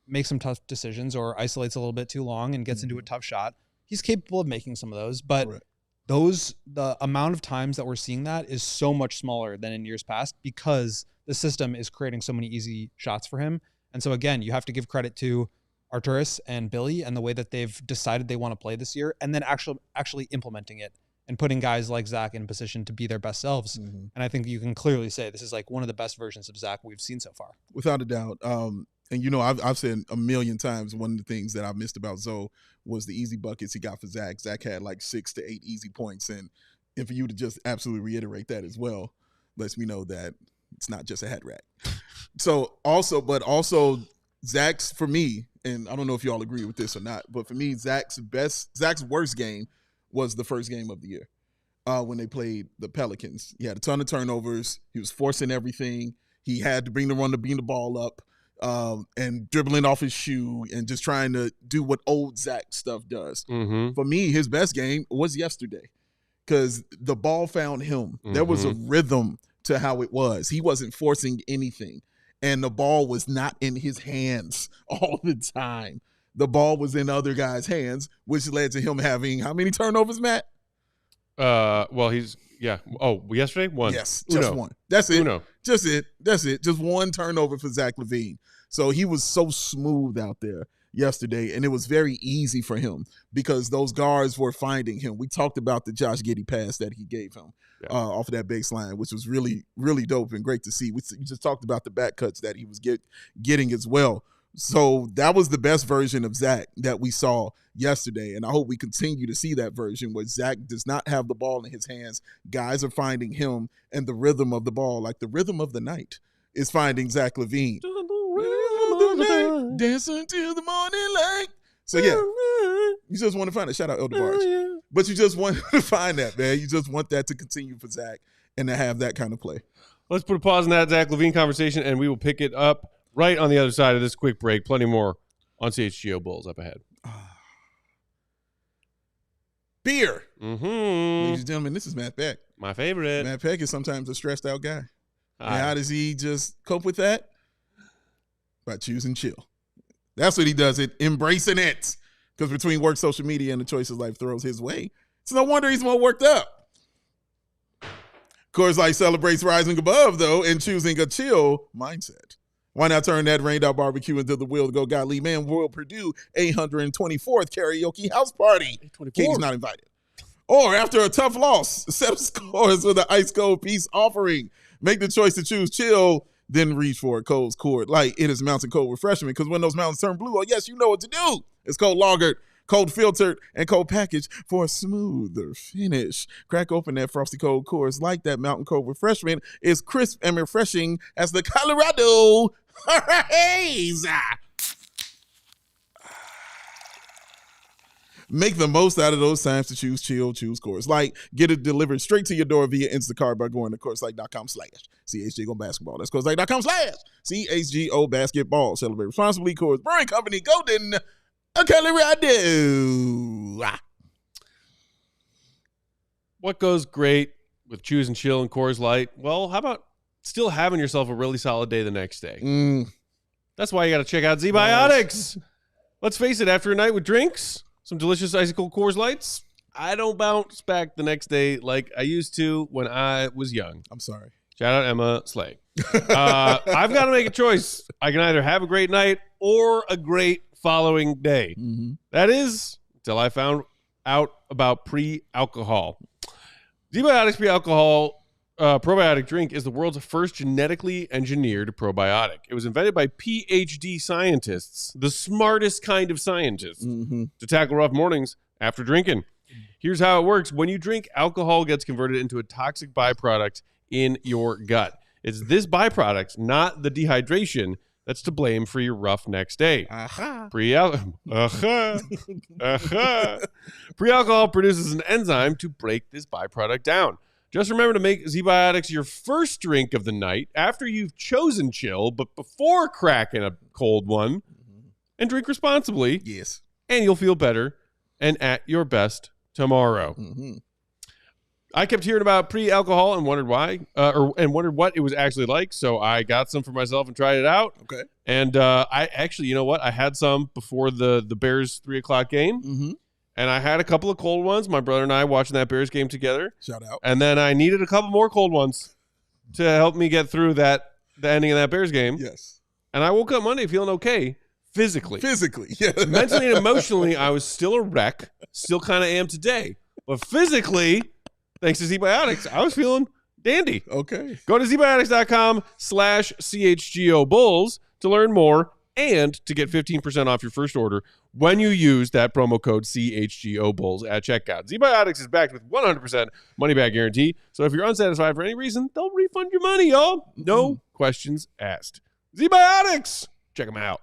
Speaker 3: makes some tough decisions or isolates a little bit too long and gets into a tough shot. He's capable of making some of those, but the amount of times that we're seeing that is so much smaller than in years past because the system is creating so many easy shots for him. And so again, you have to give credit to Arturas and Billy and the way that they've decided they want to play this year and then actually implementing it and putting guys like Zach in position to be their best selves. And I think you can clearly say this is like one of the best versions of Zach we've seen so far.
Speaker 2: Without a doubt. And, I've said a million times, one of the things that I missed about Zoe was the easy buckets he got for Zach. Zach had like 6 to 8 easy points. And for you to just absolutely reiterate that as well, lets me know that it's not just a hat rack. But also Zach's, for me, and I don't know if y'all agree with this or not, but for me, Zach's worst game was the first game of the year when they played the Pelicans. He had a ton of turnovers. He was forcing everything. He had to bring the ball up and dribbling off his shoe and just trying to do what old Zach stuff does. For me, his best game was yesterday because the ball found him. There was a rhythm to how it was. He wasn't forcing anything, and the ball was not in his hands all the time. The ball was in other guys' hands, which led to him having how many turnovers, Matt?
Speaker 1: Yesterday? 1.
Speaker 2: Yes, just 1. That's it. Just it. That's it. Just 1 turnover for Zach LaVine. So he was so smooth out there yesterday, and it was very easy for him because those guards were finding him. We talked about the Josh Giddey pass that he gave him off of that baseline, which was really, really dope and great to see. We just talked about the back cuts that he was getting as well. So that was the best version of Zach that we saw yesterday, and I hope we continue to see that version where Zach does not have the ball in his hands. Guys are finding him, and the rhythm of the ball, like the rhythm of the night, is finding Zach LaVine. Dancing till the morning light. So yeah, you just want to find it. Shout out Elder Barge. But you just want to find that, man. You just want that to continue for Zach and to have that kind of play.
Speaker 1: Let's put a pause on that Zach LaVine conversation, and we will pick it up right on the other side of this quick break. Plenty more on CHGO Bulls up ahead.
Speaker 2: Beer. Ladies and gentlemen, this is Matt Peck.
Speaker 1: My favorite.
Speaker 2: Matt Peck is sometimes a stressed out guy. And how does he just cope with that? By choosing chill. That's what he does it, embracing it. Because between work, social media, and the choices life throws his way, it's no wonder he's more worked up. Coors Light celebrates rising above, though, and choosing a chill mindset. Why not turn that rained out barbecue into the Will to Go Gottlieb Man Royal Purdue 824th karaoke house party? Katie's not invited. Or after a tough loss, set up scores with an ice cold peace offering. Make the choice to choose chill, then reach for a Coors Light. It is mountain cold refreshment because when those mountains turn blue, oh yes, you know what to do. It's cold lagered, cold filtered and cold packaged for a smoother finish. Crack open that frosty cold Coors Light. That mountain cold refreshment is crisp and refreshing as the Colorado Haze. Make the most out of those times to choose chill, choose Coors Light. Get it delivered straight to your door via Instacart by going to CoorsLight.com/CHGO Basketball. That's CoorsLight.com/CHGO Basketball. Celebrate responsibly. Coors Brewing Company, Golden, Colorado.
Speaker 1: What goes great with choosing chill and Coors Light? Well, how about still having yourself a really solid day the next day? That's why you got to check out ZBiotics. Let's face it, after a night with drinks, some delicious icy cold Coors Lights, I don't bounce back the next day like I used to when I was young.
Speaker 2: I'm sorry.
Speaker 1: Shout out Emma Slay. I've got to make a choice. I can either have a great night or a great following day. That is until I found out about pre-alcohol. ZBiotics pre-alcohol probiotic drink is the world's first genetically engineered probiotic. It was invented by PhD scientists, the smartest kind of scientists, to tackle rough mornings after drinking. Here's how it works. When you drink, alcohol gets converted into a toxic byproduct in your gut. It's this byproduct, not the dehydration, that's to blame for your rough next day. Pre-alcohol produces an enzyme to break this byproduct down. Just remember to make ZBiotics your first drink of the night after you've chosen chill, but before cracking a cold one, and drink responsibly.
Speaker 2: Yes.
Speaker 1: And you'll feel better and at your best tomorrow. I kept hearing about pre-alcohol and wondered why, and wondered what it was actually like. So I got some for myself and tried it out.
Speaker 2: Okay.
Speaker 1: And I actually, you know what? I had some before the Bears 3 o'clock game. And I had a couple of cold ones. My brother and I watching that Bears game together.
Speaker 2: Shout out.
Speaker 1: And then I needed a couple more cold ones to help me get through the ending of that Bears game.
Speaker 2: Yes.
Speaker 1: And I woke up Monday feeling okay physically. Yeah. Mentally and emotionally, I was still a wreck. Still kind of am today. But physically, thanks to ZBiotics, I was feeling dandy.
Speaker 2: Okay.
Speaker 1: Go to ZBiotics.com/CHGO Bulls to learn more and to get 15% off your first order when you use that promo code CHGO Bulls at checkout. ZBiotics is backed with 100% money back guarantee. So if you're unsatisfied for any reason, they'll refund your money, y'all. No questions asked. ZBiotics. Check them out.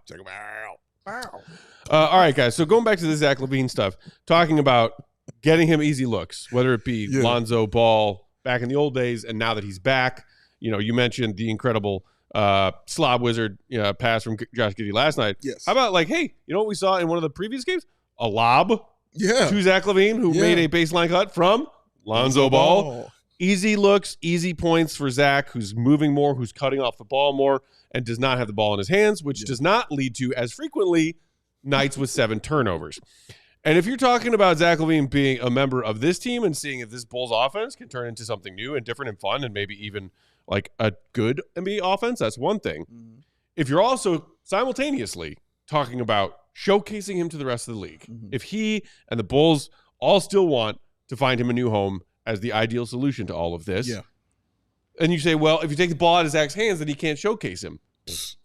Speaker 1: All right, guys. So going back to the Zach LaVine stuff, talking about getting him easy looks, whether it be Lonzo Ball back in the old days and now that he's back. You know, you mentioned the incredible slob wizard pass from Josh Giddey last night.
Speaker 2: Yes.
Speaker 1: How about you know what we saw in one of the previous games? A lob
Speaker 2: to
Speaker 1: Zach LaVine, who made a baseline cut from Lonzo Ball. Easy looks, easy points for Zach, who's moving more, who's cutting off the ball more, and does not have the ball in his hands, which does not lead to, as frequently, nights with 7 turnovers. And if you're talking about Zach LaVine being a member of this team and seeing if this Bulls offense can turn into something new and different and fun and maybe even like a good NBA offense, that's one thing. If you're also simultaneously talking about showcasing him to the rest of the league, if he and the Bulls all still want to find him a new home as the ideal solution to all of this, and you say, well, if you take the ball out of Zach's hands, then he can't showcase him.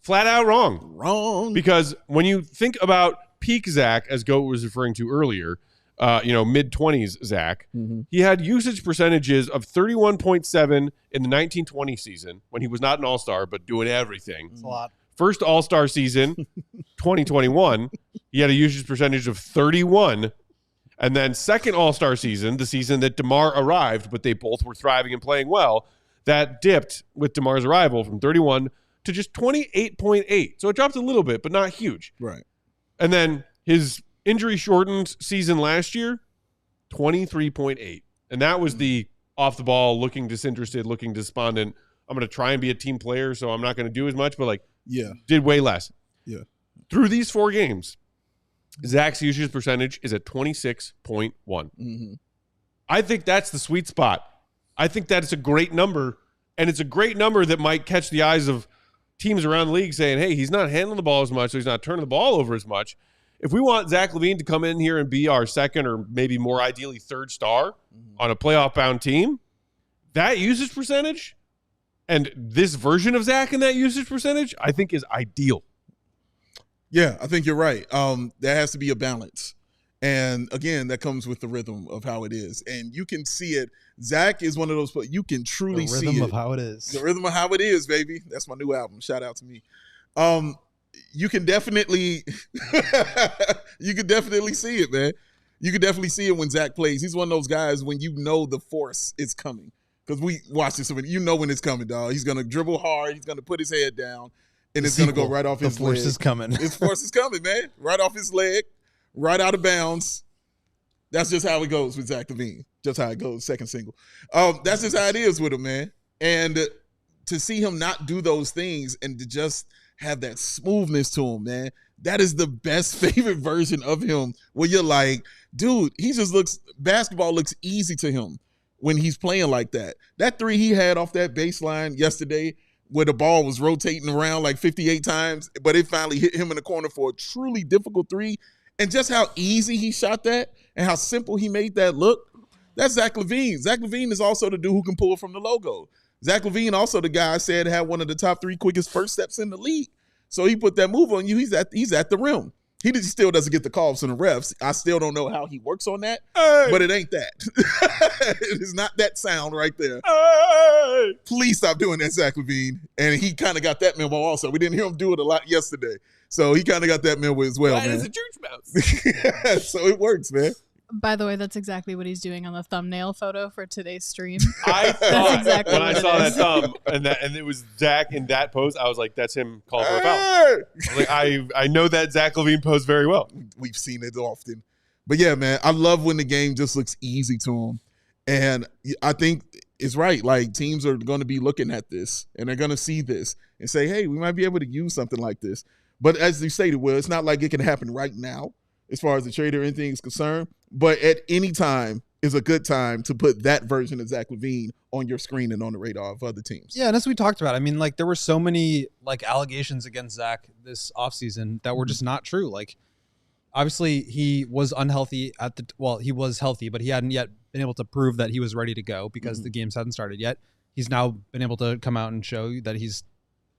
Speaker 1: Flat out wrong. Because when you think about peak Zach, as Goat was referring to earlier, mid-20s Zach, he had usage percentages of 31.7 in the 1920 season when he was not an all-star but doing everything.
Speaker 3: That's a lot.
Speaker 1: First all-star season, 2021, he had a usage percentage of 31. And then second all-star season, the season that DeMar arrived, but they both were thriving and playing well, that dipped with DeMar's arrival from 31 to just 28.8. So it dropped a little bit, but not huge.
Speaker 2: Right.
Speaker 1: And then his injury-shortened season last year, 23.8. And that was the off-the-ball, looking disinterested, looking despondent. I'm going to try and be a team player, so I'm not going to do as much, but did way less.
Speaker 2: Yeah.
Speaker 1: Through these 4 games, Zach's usage percentage is at 26.1. I think that's the sweet spot. I think that's a great number, and it's a great number that might catch the eyes of teams around the league saying, hey, he's not handling the ball as much, so he's not turning the ball over as much. If we want Zach LaVine to come in here and be our second or maybe more ideally third star on a playoff-bound team, that usage percentage and this version of Zach in that usage percentage, I think is ideal.
Speaker 2: Yeah, I think you're right. There has to be a balance. And again, that comes with the rhythm of how it is. And you can see it. Zach is one of those, you can truly see it.
Speaker 3: The rhythm of how it is.
Speaker 2: The rhythm of how it is, baby. That's my new album. Shout out to me. You can definitely see it, man. You can definitely see it when Zach plays. He's one of those guys when you know the force is coming. Because we watch this, you know when it's coming, dog. He's going to dribble hard. He's going to put his head down. And it's going to go right off his leg.
Speaker 3: The force is coming.
Speaker 2: His force is coming, man. Right off his leg. Right out of bounds. That's just how it goes with Zach LaVine. Just how it goes, second single. That's just how it is with him, man. And to see him not do those things and to just have that smoothness to him, man, that is the best favorite version of him where you're like, dude, basketball looks easy to him when he's playing like that. That three he had off that baseline yesterday where the ball was rotating around like 58 times, but it finally hit him in the corner for a truly difficult three. And just how easy he shot that and how simple he made that look, that's Zach LaVine. Zach LaVine is also the dude who can pull from the logo. Zach LaVine also the guy I said had one of the top 3 quickest first steps in the league. So he put that move on you. He's at the rim. He still doesn't get the calls from the refs. I still don't know how he works on that, but it ain't that. It is not that sound right there. Hey. Please stop doing that, Zach LaVine. And he kind of got that memo also. We didn't hear him do it a lot yesterday. So he kind of got that memo as well, man.
Speaker 1: That is a church mouse.
Speaker 2: So it works, man.
Speaker 4: By the way, that's exactly what he's doing on the thumbnail photo for today's stream.
Speaker 1: I thought
Speaker 4: exactly
Speaker 1: when
Speaker 4: what
Speaker 1: I
Speaker 4: it
Speaker 1: saw
Speaker 4: is.
Speaker 1: that thumb and it was Zach in that pose, I was like, that's him calling for a foul. I was like, I know that Zach LaVine pose very well.
Speaker 2: We've seen it often. But yeah, man, I love when the game just looks easy to him. And I think it's right. Like, teams are going to be looking at this and they're going to see this and say, hey, we might be able to use something like this. But as you stated, Will, it's not like it can happen right now as far as the trade or anything is concerned. But at any time is a good time to put that version of Zach LaVine on your screen and on the radar of other teams.
Speaker 3: Yeah, and as we talked about, I mean, like, there were so many like allegations against Zach this offseason that were just not true. Like, obviously he was unhealthy he was healthy, but he hadn't yet been able to prove that he was ready to go because the games hadn't started yet. He's now been able to come out and show that he's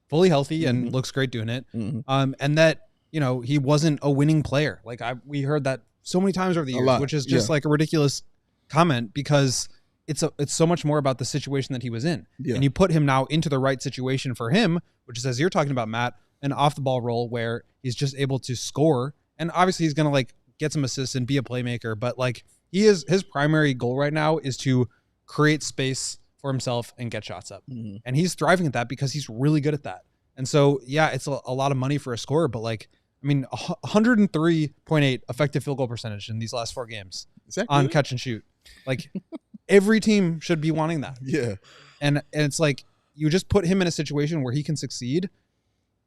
Speaker 3: fully healthy and looks great doing it. And that, you know, he wasn't a winning player. Like, we heard that so many times over the years, which is just like a ridiculous comment because it's so much more about the situation that he was in. Yeah. And you put him now into the right situation for him, which is, as you're talking about, Matt, an off the ball role where he's just able to score. And obviously he's going to like get some assists and be a playmaker, but like his primary goal right now is to create space for himself and get shots up. And he's thriving at that because he's really good at that. And so, yeah, it's a lot of money for a scorer, but like, I mean, 103.8 effective field goal percentage in these last 4 games on catch and shoot. Like, every team should be wanting that.
Speaker 2: Yeah.
Speaker 3: And it's like, you just put him in a situation where he can succeed.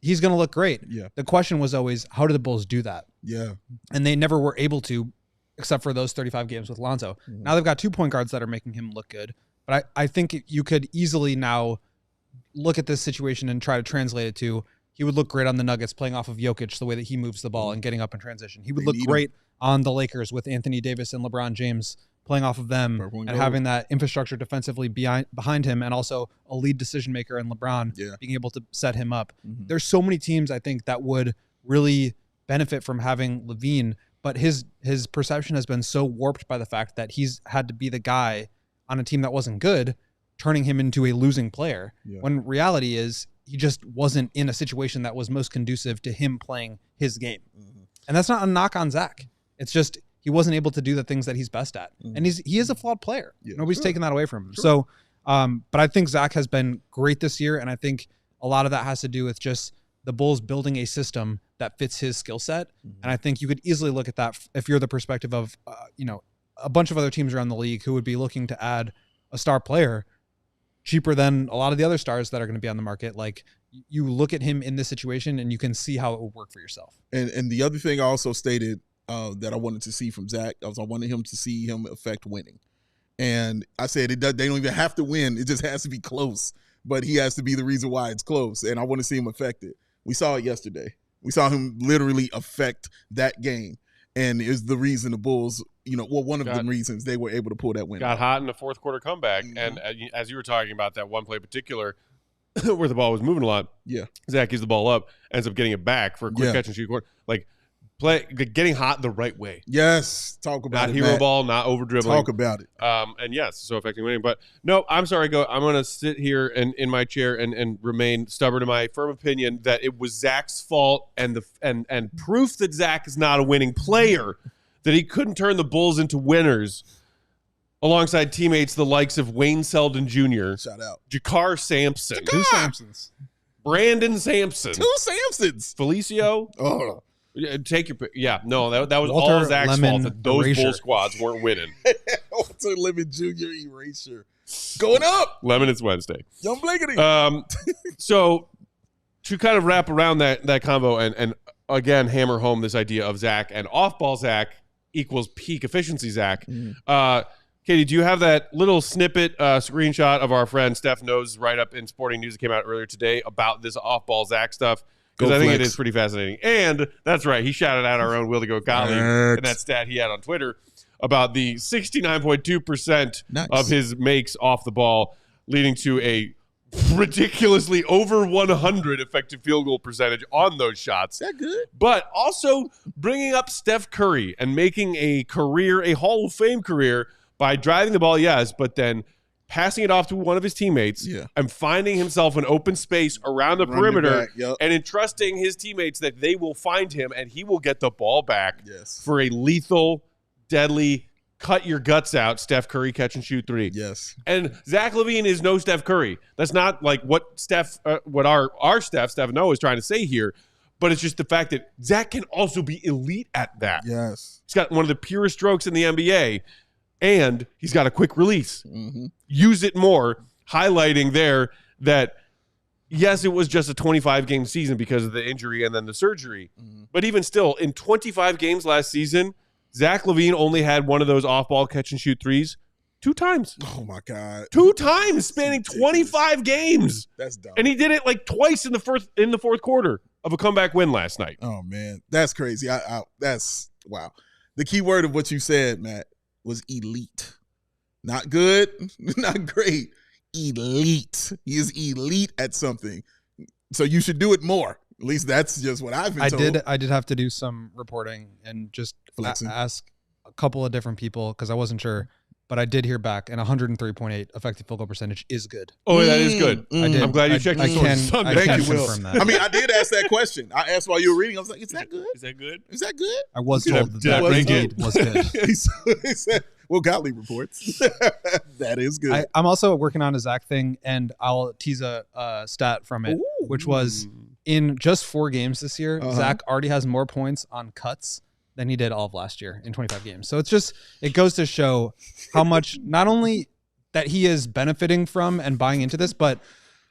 Speaker 3: He's going to look great. Yeah. The question was always, how do the Bulls do that?
Speaker 2: Yeah.
Speaker 3: And they never were able to, except for those 35 games with Lonzo. Now they've got 2 point guards that are making him look good. But I think you could easily now look at this situation and try to translate it to, he would look great on the Nuggets playing off of Jokic, the way that he moves the ball and getting up in transition. He would look great on the Lakers with Anthony Davis and LeBron James playing off of them and having that infrastructure defensively behind him, and also a lead decision maker in LeBron being able to set him up. There's so many teams, I think, that would really benefit from having LaVine, but his perception has been so warped by the fact that he's had to be the guy on a team that wasn't good, turning him into a losing player, when reality is he just wasn't in a situation that was most conducive to him playing his game. And that's not a knock on Zach. It's just he wasn't able to do the things that he's best at. And he is a flawed player. Nobody's taking that away from him. So, but I think Zach has been great this year, and I think a lot of that has to do with just the Bulls building a system that fits his skill set. And I think you could easily look at that if you're the perspective of, a bunch of other teams around the league who would be looking to add a star player cheaper than a lot of the other stars that are going to be on the market. Like, you look at him in this situation and you can see how it will work for yourself.
Speaker 2: And the other thing I also stated that I wanted to see from Zach, I wanted him to see him affect winning. And I said they don't even have to win. It just has to be close. But he has to be the reason why it's close. And I want to see him affect it. We saw it yesterday. We saw him literally affect that game. And is the reason the Bulls, one of the reasons they were able to pull that win.
Speaker 1: Got hot in the fourth quarter comeback. And as you were talking about that one play in particular where the ball was moving a lot, Zach gives the ball up, ends up getting it back for a quick catch and shoot. Like, getting hot the right way.
Speaker 2: Yes, talk about
Speaker 1: not
Speaker 2: it.
Speaker 1: Not hero
Speaker 2: Matt.
Speaker 1: ball, not over dribbling.
Speaker 2: Talk about it.
Speaker 1: And yes, so affecting winning. But no, I'm sorry. I'm going to sit here in my chair and remain stubborn in my firm opinion that it was Zach's fault, and proof that Zach is not a winning player, that he couldn't turn the Bulls into winners alongside teammates the likes of Wayne Selden Jr.,
Speaker 2: Shout out.
Speaker 1: Jakar Sampson,
Speaker 3: Two Sampsons,
Speaker 2: Two
Speaker 1: Brandon
Speaker 2: Sampsons.
Speaker 1: Felicio.
Speaker 2: Oh,
Speaker 1: Take your pick. Yeah, no, that was
Speaker 3: Walter
Speaker 1: all Zach's
Speaker 3: Lemon
Speaker 1: fault that those
Speaker 3: Erasure.
Speaker 1: Bull squads weren't winning.
Speaker 2: Walter Lemon Jr. Erasure. Going up.
Speaker 1: Lemon, it's Wednesday.
Speaker 2: Young Blankety.
Speaker 1: So to kind of wrap around that combo and again hammer home this idea of Zach and off-ball Zach equals peak efficiency Zach. Katie, do you have that little snippet screenshot of our friend Steph No's write-up in Sporting News that came out earlier today about this off-ball Zach stuff? Because I think it is pretty fascinating. And that's right. He shouted out our own Will to Go Gottlieb and that stat he had on Twitter about the 69.2% of his makes off the ball, leading to a ridiculously over 100 effective field goal percentage on those shots.
Speaker 2: Is that good?
Speaker 1: But also bringing up Steph Curry and making a Hall of Fame career by driving the ball, yes, but then passing it off to one of his teammates and finding himself an open space around the perimeter and entrusting his teammates that they will find him and he will get the ball back for a lethal, deadly, cut your guts out Steph Curry catch and shoot three.
Speaker 2: Yes.
Speaker 1: And Zach LaVine is no Steph Curry. That's not like what our Steph Noah is trying to say here, but it's just the fact that Zach can also be elite at that.
Speaker 2: Yes.
Speaker 1: He's got one of the purest strokes in the NBA. And he's got a quick release. Use it more, highlighting there that, yes, it was just a 25-game season because of the injury and then the surgery. But even still, in 25 games last season, Zach LaVine only had one of those off-ball catch-and-shoot threes 2 times.
Speaker 2: Oh, my God.
Speaker 1: 2 times spanning 25 games.
Speaker 2: That's dumb.
Speaker 1: And he did it like twice in the fourth quarter of a comeback win last night.
Speaker 2: Oh, man. That's crazy. That's, wow. The key word of what you said, Matt, was elite. Not good, not great. Elite. He is elite at something. So you should do it more. At least that's just what I've been told.
Speaker 3: I did have to do some reporting and just ask a couple of different people because I wasn't sure. But I did hear back, and 103.8 effective field goal percentage is good.
Speaker 1: Oh, that is good.
Speaker 3: I did.
Speaker 1: I'm glad you checked your sources.
Speaker 2: Thank you, Will.
Speaker 3: Confirm that.
Speaker 2: I mean, I did ask that question. I asked while you were reading. I was like, is that good?
Speaker 1: Is that good?
Speaker 2: Is that good?
Speaker 3: I was told that indeed was good.
Speaker 2: He said, well, Gottlieb reports. That is good.
Speaker 3: I'm also working on a Zach thing, and I'll tease a stat from it, which was in just 4 games this year, Zach already has more points on cuts than he did all of last year in 25 games. So it goes to show how much, not only that he is benefiting from and buying into this, but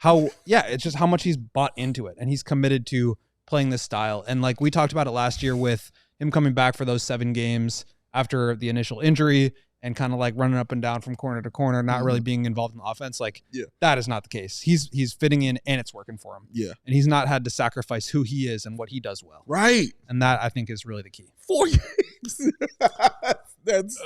Speaker 3: it's just how much he's bought into it and he's committed to playing this style. And like we talked about it last year with him coming back for those 7 games after the initial injury and kind of like running up and down from corner to corner, not really being involved in the offense. Like that is not the case. He's fitting in and it's working for him.
Speaker 2: Yeah.
Speaker 3: And he's not had to sacrifice who he is and what he does well.
Speaker 2: Right.
Speaker 3: And that I think is really the key.
Speaker 2: 4 games. That's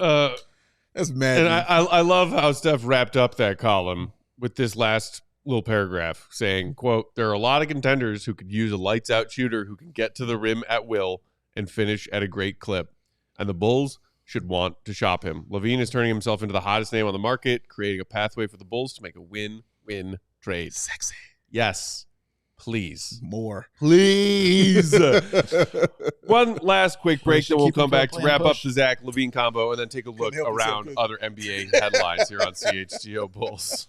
Speaker 2: mad.
Speaker 1: And I love how Steph wrapped up that column with this last little paragraph saying, quote, there are a lot of contenders who could use a lights out shooter who can get to the rim at will and finish at a great clip. And the Bulls should want to shop him. LaVine is turning himself into the hottest name on the market, creating a pathway for the Bulls to make a win-win trade.
Speaker 2: Sexy.
Speaker 1: Yes. Please.
Speaker 2: More.
Speaker 1: Please. One last quick break, then we'll come back to wrap up
Speaker 3: push.
Speaker 1: the Zach LaVine combo and then take a look around other NBA headlines here on CHGO Bulls.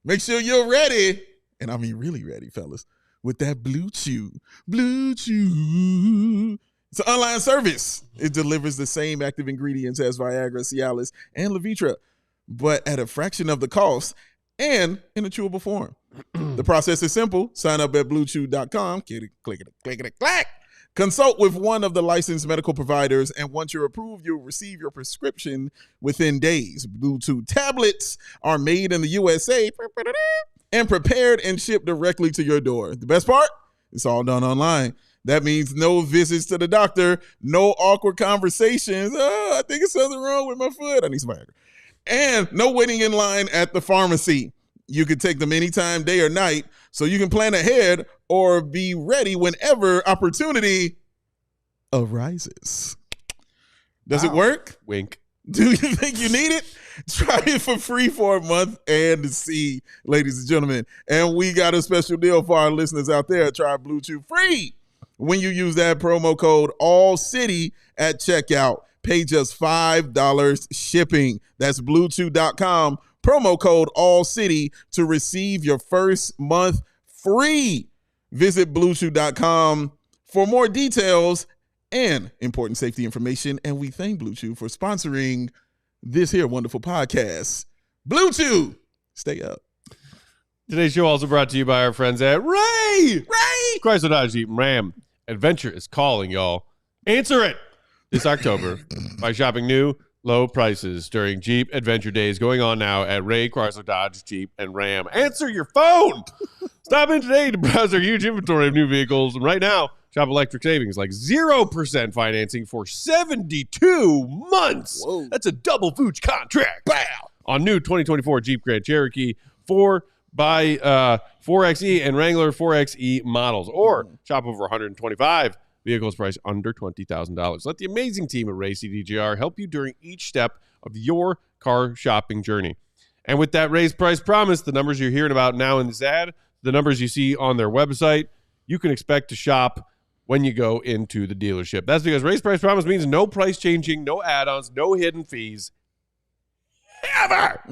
Speaker 2: Make sure you're ready. And I mean really ready, fellas. With that Blue Chew. Blue Chew. It's an online service. It delivers the same active ingredients as Viagra, Cialis, and Levitra, but at a fraction of the cost and in a chewable form. The process is simple. Sign up at bluechew.com. Click it. Consult with one of the licensed medical providers, and once you're approved, you'll receive your prescription within days. Blue Chew tablets are made in the USA and prepared and shipped directly to your door. The best part? It's all done online. That means no visits to the doctor, no awkward conversations. Oh, I think it's something wrong with my foot. I need some Viagra. And no waiting in line at the pharmacy. You can take them anytime, day or night, so you can plan ahead or be ready whenever opportunity arises. Does it work?
Speaker 1: Wink.
Speaker 2: Do you think you need it? Try it for free for a month and see, ladies and gentlemen. And we got a special deal for our listeners out there. Try Blue Chew free when you use that promo code ALLCITY at checkout. Pay just $5 shipping. That's BlueChew.com. Promo code ALLCITY to receive your first month free. Visit BlueChew.com for more details and important safety information. And we thank Blue Chew for sponsoring this here wonderful podcast. Blue Chew, stay up.
Speaker 1: Today's show also brought to you by our friends at Ray Chrysler Dodge Jeep Ram. Adventure is calling, y'all. Answer it this October by shopping new low prices during Jeep Adventure Days going on now at Ray Chrysler Dodge Jeep and Ram. Answer your phone. Stop in today to browse our huge inventory of new vehicles. And right now, shop electric savings like 0% financing for 72 months.
Speaker 2: Whoa.
Speaker 1: That's a double Fooch contract.
Speaker 2: Bow.
Speaker 1: On new 2024 Jeep Grand Cherokee 4xe and Wrangler 4xe models. Or shop over 125 vehicles priced under $20,000. Let the amazing team at Ray CDJR help you during each step of your car shopping journey. And with that raised price promise, the numbers you're hearing about now in this ad, the numbers you see on their website, you can expect to shop when you go into the dealership. That's because raised price promise means no price changing, no add-ons, no hidden fees, ever.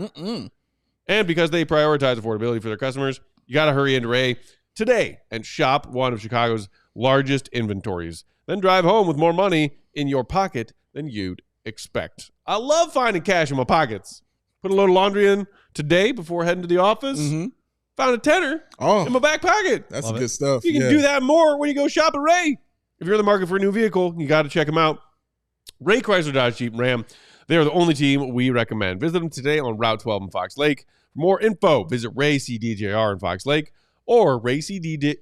Speaker 1: And because they prioritize affordability for their customers, you got to hurry into Ray today and shop one of Chicago's largest inventories. Then drive home with more money in your pocket than you'd expect. I love finding cash in my pockets. Put a load of laundry in today before heading to the office. Found a tenner in my back pocket.
Speaker 2: That's good stuff.
Speaker 1: You can do that more when you go shop at Ray. If you're in the market for a new vehicle, you got to check them out. Ray Chrysler Dodge Jeep Ram. They are the only team we recommend. Visit them today on Route 12 in Fox Lake. For more info, visit Ray CDJR in Fox Lake or raycdjr.com.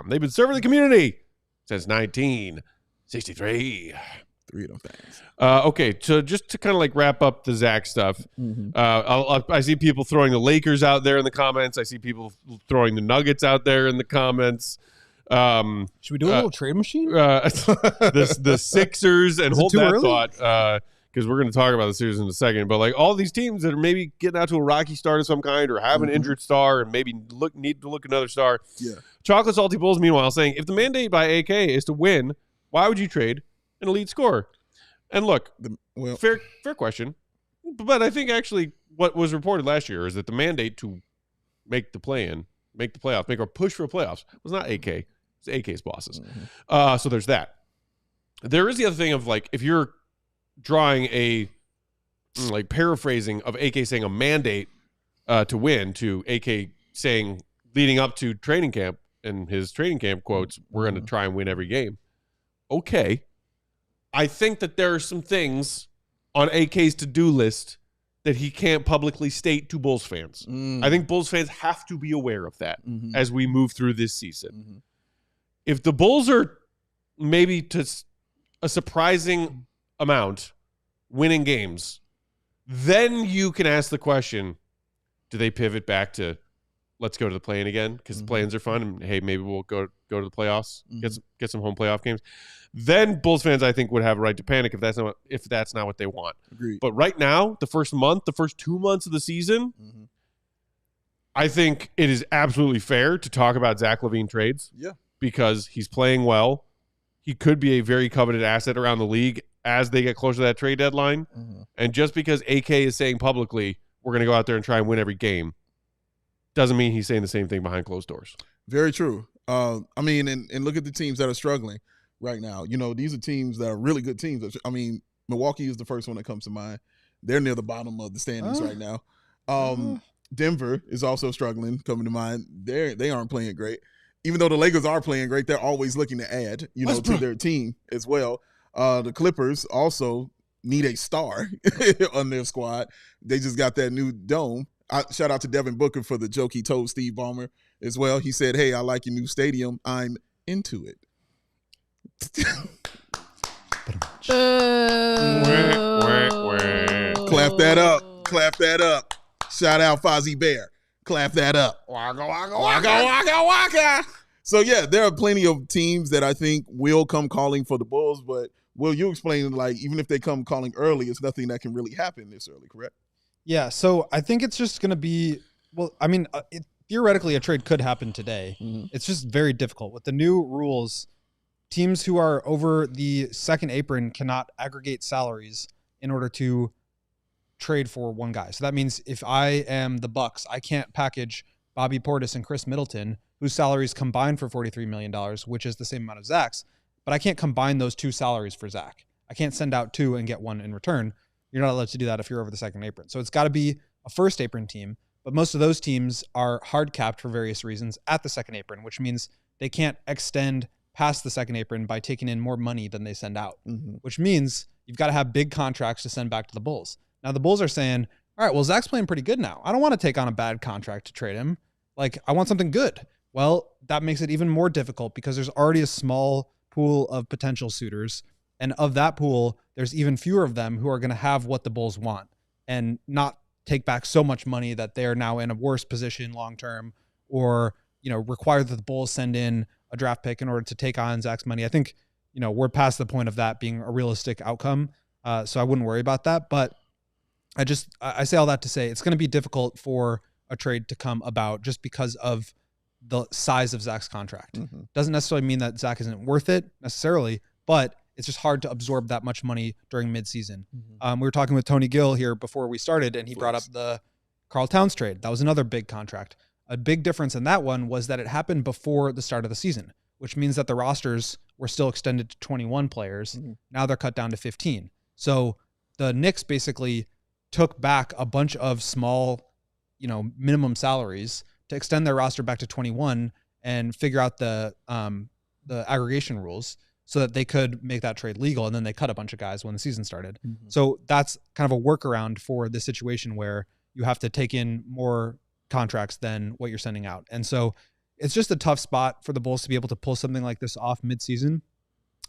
Speaker 1: They've been serving the community since 1963.
Speaker 2: Three of them things.
Speaker 1: Okay, so just to kind of like wrap up the Zach stuff, I see people throwing the Lakers out there in the comments. I see people throwing the Nuggets out there in the comments.
Speaker 3: Should we do a little trade machine?
Speaker 1: The Sixers, and hold that
Speaker 3: early?
Speaker 1: thought because we're going to talk about the Sixers in a second. But like all these teams that are maybe getting out to a rocky start of some kind or have an injured star and maybe need to look another star.
Speaker 2: Yeah.
Speaker 1: Chocolate Salty Bulls, meanwhile, saying if the mandate by AK is to win, why would you trade an elite scorer? And look, fair question. But I think actually what was reported last year is that the mandate to make the play-in, make the playoffs, make a push for playoffs was not AK. It was AK's bosses. So there's that. There is the other thing of like if you're drawing a like paraphrasing of AK saying a mandate to win to AK saying leading up to training camp and his training camp quotes, we're going to try and win every game. Okay. I think that there are some things on AK's to-do list that he can't publicly state to Bulls fans. I think Bulls fans have to be aware of that as we move through this season. If the Bulls are maybe to a surprising amount winning games, then you can ask the question, do they pivot back to let's go to the play-in again because the play-ins are fun and hey, maybe we'll go to the playoffs, get some home playoff games. Then Bulls fans, I think, would have a right to panic if that's not what they want.
Speaker 2: Agreed.
Speaker 1: But right now, the first 2 months of the season, I think it is absolutely fair to talk about Zach LaVine trades.
Speaker 2: Yeah.
Speaker 1: Because he's playing well. He could be a very coveted asset around the league as they get closer to that trade deadline. And just because AK is saying publicly, we're going to go out there and try and win every game, doesn't mean he's saying the same thing behind closed doors.
Speaker 2: Very true. I mean, and look at the teams that are struggling right now. You know, these are teams that are really good teams. I mean, Milwaukee is the first one that comes to mind. They're near the bottom of the standings right now. Denver is also struggling, coming to mind. They aren't playing great. Even though the Lakers are playing great, they're always looking to add, to their team as well. The Clippers also need a star on their squad. They just got that new dome. Shout out to Devin Booker for the joke he told Steve Ballmer as well. He said, hey, I like your new stadium. I'm into it. Clap that up. Shout out Fozzie Bear. Clap that up. Waka, waka, waka, waka, waka. So, yeah, there are plenty of teams that I think will come calling for the Bulls, but Will, you explain, like, even if they come calling early, it's nothing that can really happen this early, correct?
Speaker 3: Yeah, so I think it's just going to be, well, I mean, theoretically a trade could happen today.
Speaker 2: Mm-hmm.
Speaker 3: It's just very difficult. With the new rules, teams who are over the second apron cannot aggregate salaries in order to trade for one guy. So that means if I am the Bucks, I can't package Bobby Portis and Chris Middleton, whose salaries combined for $43 million, which is the same amount of Zach's, but I can't combine those two salaries for Zach. I can't send out two and get one in return. You're not allowed to do that if you're over the second apron. So it's got to be a first apron team, but most of those teams are hard capped for various reasons at the second apron, which means they can't extend past the second apron by taking in more money than they send out, which means you've got to have big contracts to send back to the Bulls. Now the Bulls are saying, all right, well, Zach's playing pretty good now. I don't want to take on a bad contract to trade him. Like, I want something good. Well, that makes it even more difficult because there's already a small pool of potential suitors. And of that pool, there's even fewer of them who are going to have what the Bulls want and not take back so much money that they're now in a worse position long-term, or, require that the Bulls send in a draft pick in order to take on Zach's money. I think, we're past the point of that being a realistic outcome. So I wouldn't worry about that. But I say all that to say it's going to be difficult for a trade to come about just because of the size of Zach's contract. Doesn't necessarily mean that Zach isn't worth it necessarily, but it's just hard to absorb that much money during midseason. We were talking with Tony Gill here before we started, and he brought up the Karl Towns trade. That was another big contract. A big difference in that one was that it happened before the start of the season, which means that the rosters were still extended to 21 players. Now they're cut down to 15. So the Knicks basically took back a bunch of small, minimum salaries to extend their roster back to 21 and figure out the aggregation rules so that they could make that trade legal. And then they cut a bunch of guys when the season started. So that's kind of a workaround for this situation where you have to take in more contracts than what you're sending out. And so it's just a tough spot for the Bulls to be able to pull something like this off midseason.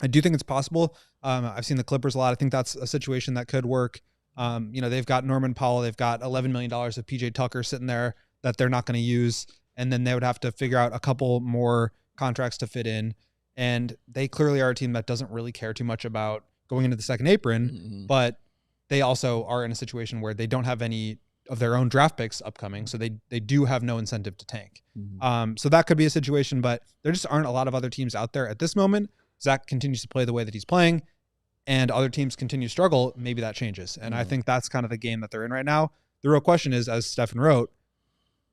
Speaker 3: I do think it's possible. I've seen the Clippers a lot. I think that's a situation that could work. They've got Norman Powell. They've got $11 million of PJ Tucker sitting there that they're not going to use. And then they would have to figure out a couple more contracts to fit in. And they clearly are a team that doesn't really care too much about going into the second apron, but they also are in a situation where they don't have any of their own draft picks upcoming. So they do have no incentive to tank. So that could be a situation, but there just aren't a lot of other teams out there at this moment. Zach continues to play the way that he's playing and other teams continue to struggle. Maybe that changes. And I think that's kind of the game that they're in right now. The real question is, as Stefan wrote,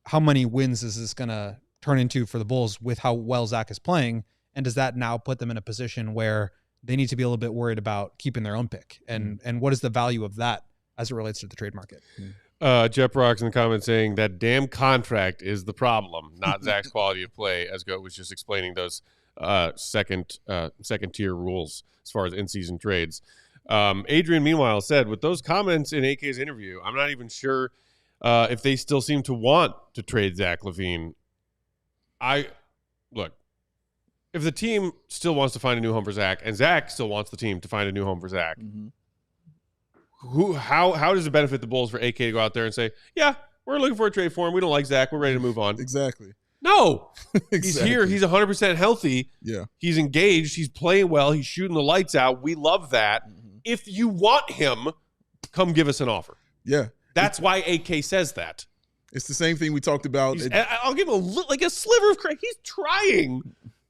Speaker 3: how many wins is this going to turn into for the Bulls with how well Zach is playing? And does that now put them in a position where they need to be a little bit worried about keeping their own pick? And what is the value of that as it relates to the trade market?
Speaker 1: Jeff Rocks in the comments saying that damn contract is the problem, not Zach's quality of play, as Goat was just explaining those second tier rules as far as in-season trades. Adrian, meanwhile, said, with those comments in AK's interview, I'm not even sure if they still seem to want to trade Zach LaVine. Look, if the team still wants to find a new home for Zach, and Zach still wants the team to find a new home for Zach, how does it benefit the Bulls for AK to go out there and say, yeah, we're looking for a trade for him. We don't like Zach. We're ready to move on.
Speaker 2: Exactly.
Speaker 1: No.
Speaker 2: Exactly.
Speaker 1: He's here. He's 100% healthy.
Speaker 2: Yeah.
Speaker 1: He's engaged. He's playing well. He's shooting the lights out. We love that. If you want him, come give us an offer.
Speaker 2: Yeah.
Speaker 1: That's why AK says that.
Speaker 2: It's the same thing we talked about.
Speaker 1: I'll give him a sliver of credit. He's trying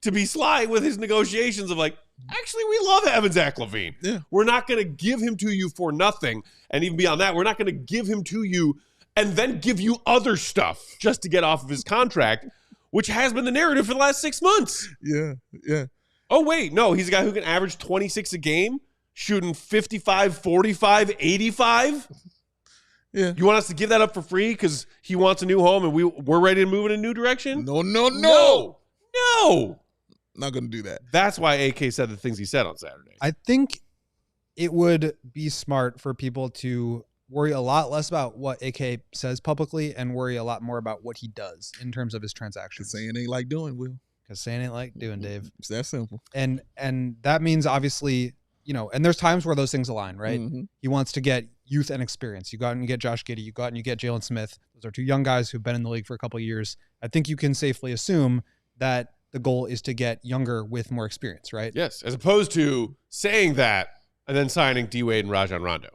Speaker 1: to be sly with his negotiations of like, actually, we love having Zach LaVine.
Speaker 2: Yeah.
Speaker 1: We're not going to give him to you for nothing. And even beyond that, we're not going to give him to you and then give you other stuff just to get off of his contract, which has been the narrative for the last 6 months.
Speaker 2: Yeah. Yeah.
Speaker 1: Oh, wait. No, he's a guy who can average 26 a game, shooting 55, 45, 85.
Speaker 2: Yeah.
Speaker 1: You want us to give that up for free because he wants a new home and we're ready to move in a new direction?
Speaker 2: No. Not going to do that.
Speaker 1: That's why AK said the things he said on Saturday.
Speaker 3: I think it would be smart for people to worry a lot less about what AK says publicly and worry a lot more about what he does in terms of his transactions.
Speaker 2: Saying ain't like doing, Will.
Speaker 3: Because saying ain't like doing, Dave.
Speaker 2: It's that simple.
Speaker 3: And that means obviously, and there's times where those things align, right? He wants to get youth and experience. You go out and you get Josh Giddey. You go out and you get Jalen Smith. Those are two young guys who've been in the league for a couple of years. I think you can safely assume that the goal is to get younger with more experience, right?
Speaker 1: Yes, as opposed to saying that and then signing D-Wade and Rajon Rondo.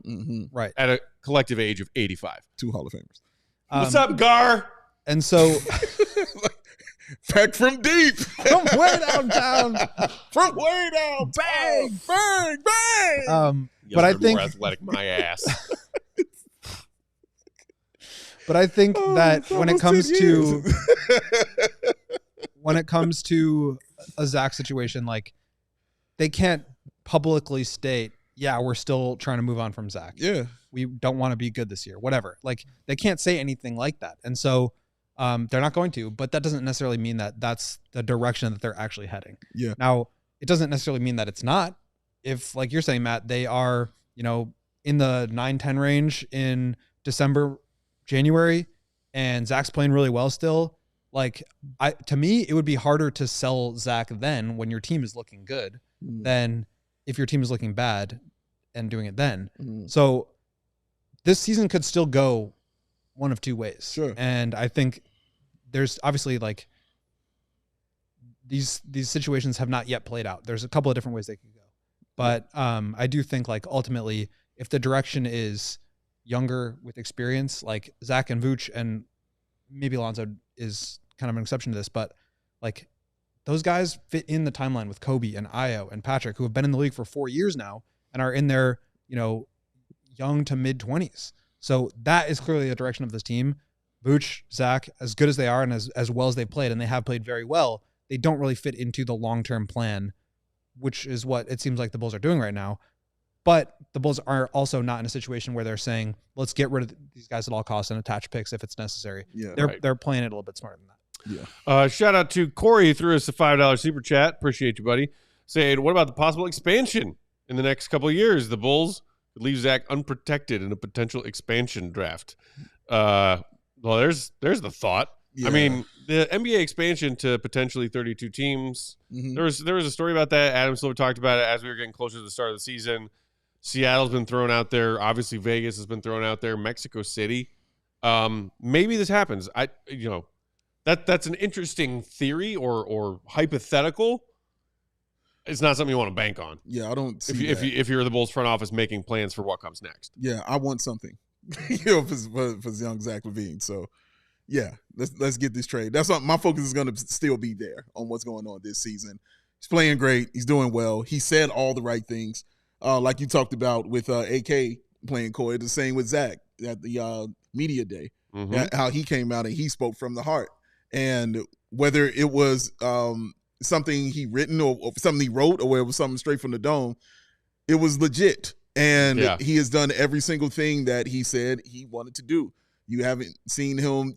Speaker 3: Right.
Speaker 1: At a collective age of 85.
Speaker 2: 2 Hall of Famers.
Speaker 1: What's up, Gar?
Speaker 3: And so...
Speaker 2: Peck from deep.
Speaker 3: From way downtown.
Speaker 2: From way down. Bang, bang, bang.
Speaker 3: But I think...
Speaker 1: more athletic, my ass.
Speaker 3: But I think that when it comes to a Zach situation, like, they can't publicly state, yeah, we're still trying to move on from Zach.
Speaker 2: Yeah.
Speaker 3: We don't want to be good this year, whatever. Like, they can't say anything like that. And so they're not going to, but that doesn't necessarily mean that that's the direction that they're actually heading.
Speaker 2: Yeah.
Speaker 3: Now, it doesn't necessarily mean that it's not. If, like you're saying, Matt, they are, in the 9-10 range in December, January, and Zach's playing really well still, like, to me, it would be harder to sell Zach then when your team is looking good than if your team is looking bad and doing it then. So this season could still go one of two ways.
Speaker 2: Sure.
Speaker 3: And I think there's obviously, like, these situations have not yet played out. There's a couple of different ways they could go. But I do think, like, ultimately, if the direction is younger with experience, like Zach and Vooch, and maybe Lonzo is kind of an exception to this, but, like, those guys fit in the timeline with Kobe and Ayo and Patrick, who have been in the league for 4 years now and are in their, young to mid 20s. So that is clearly the direction of this team. Vooch, Zach, as good as they are and as well as they played, and they have played very well, they don't really fit into the long-term plan, which is what it seems like the Bulls are doing right now. But the Bulls are also not in a situation where they're saying, let's get rid of these guys at all costs and attach picks if it's necessary.
Speaker 2: Yeah,
Speaker 3: they're playing it a little bit smarter than that.
Speaker 2: Yeah.
Speaker 1: Shout out to Corey, who threw us a $5 super chat. Appreciate you, buddy. Saying, what about the possible expansion in the next couple of years? The Bulls could leave Zach unprotected in a potential expansion draft. Well, there's the thought.
Speaker 2: Yeah.
Speaker 1: I mean, the NBA expansion to potentially 32 teams. There was a story about that. Adam Silver talked about it as we were getting closer to the start of the season. Seattle's been thrown out there. Obviously, Vegas has been thrown out there. Mexico City. Maybe this happens. That's an interesting theory or hypothetical. It's not something you want to bank on.
Speaker 2: Yeah, I don't see
Speaker 1: if you're the Bulls front office making plans for what comes next.
Speaker 2: Yeah, I want something, for young Zach LaVine. So, yeah, let's get this trade. That's what my focus is going to still be there on what's going on this season. He's playing great. He's doing well. He said all the right things, like you talked about with AK playing Coy. The same with Zach at the media day, how he came out and he spoke from the heart. And whether it was something he written or something he wrote or whether it was something straight from the dome, it was legit. And he has done every single thing that he said he wanted to do. You haven't seen him,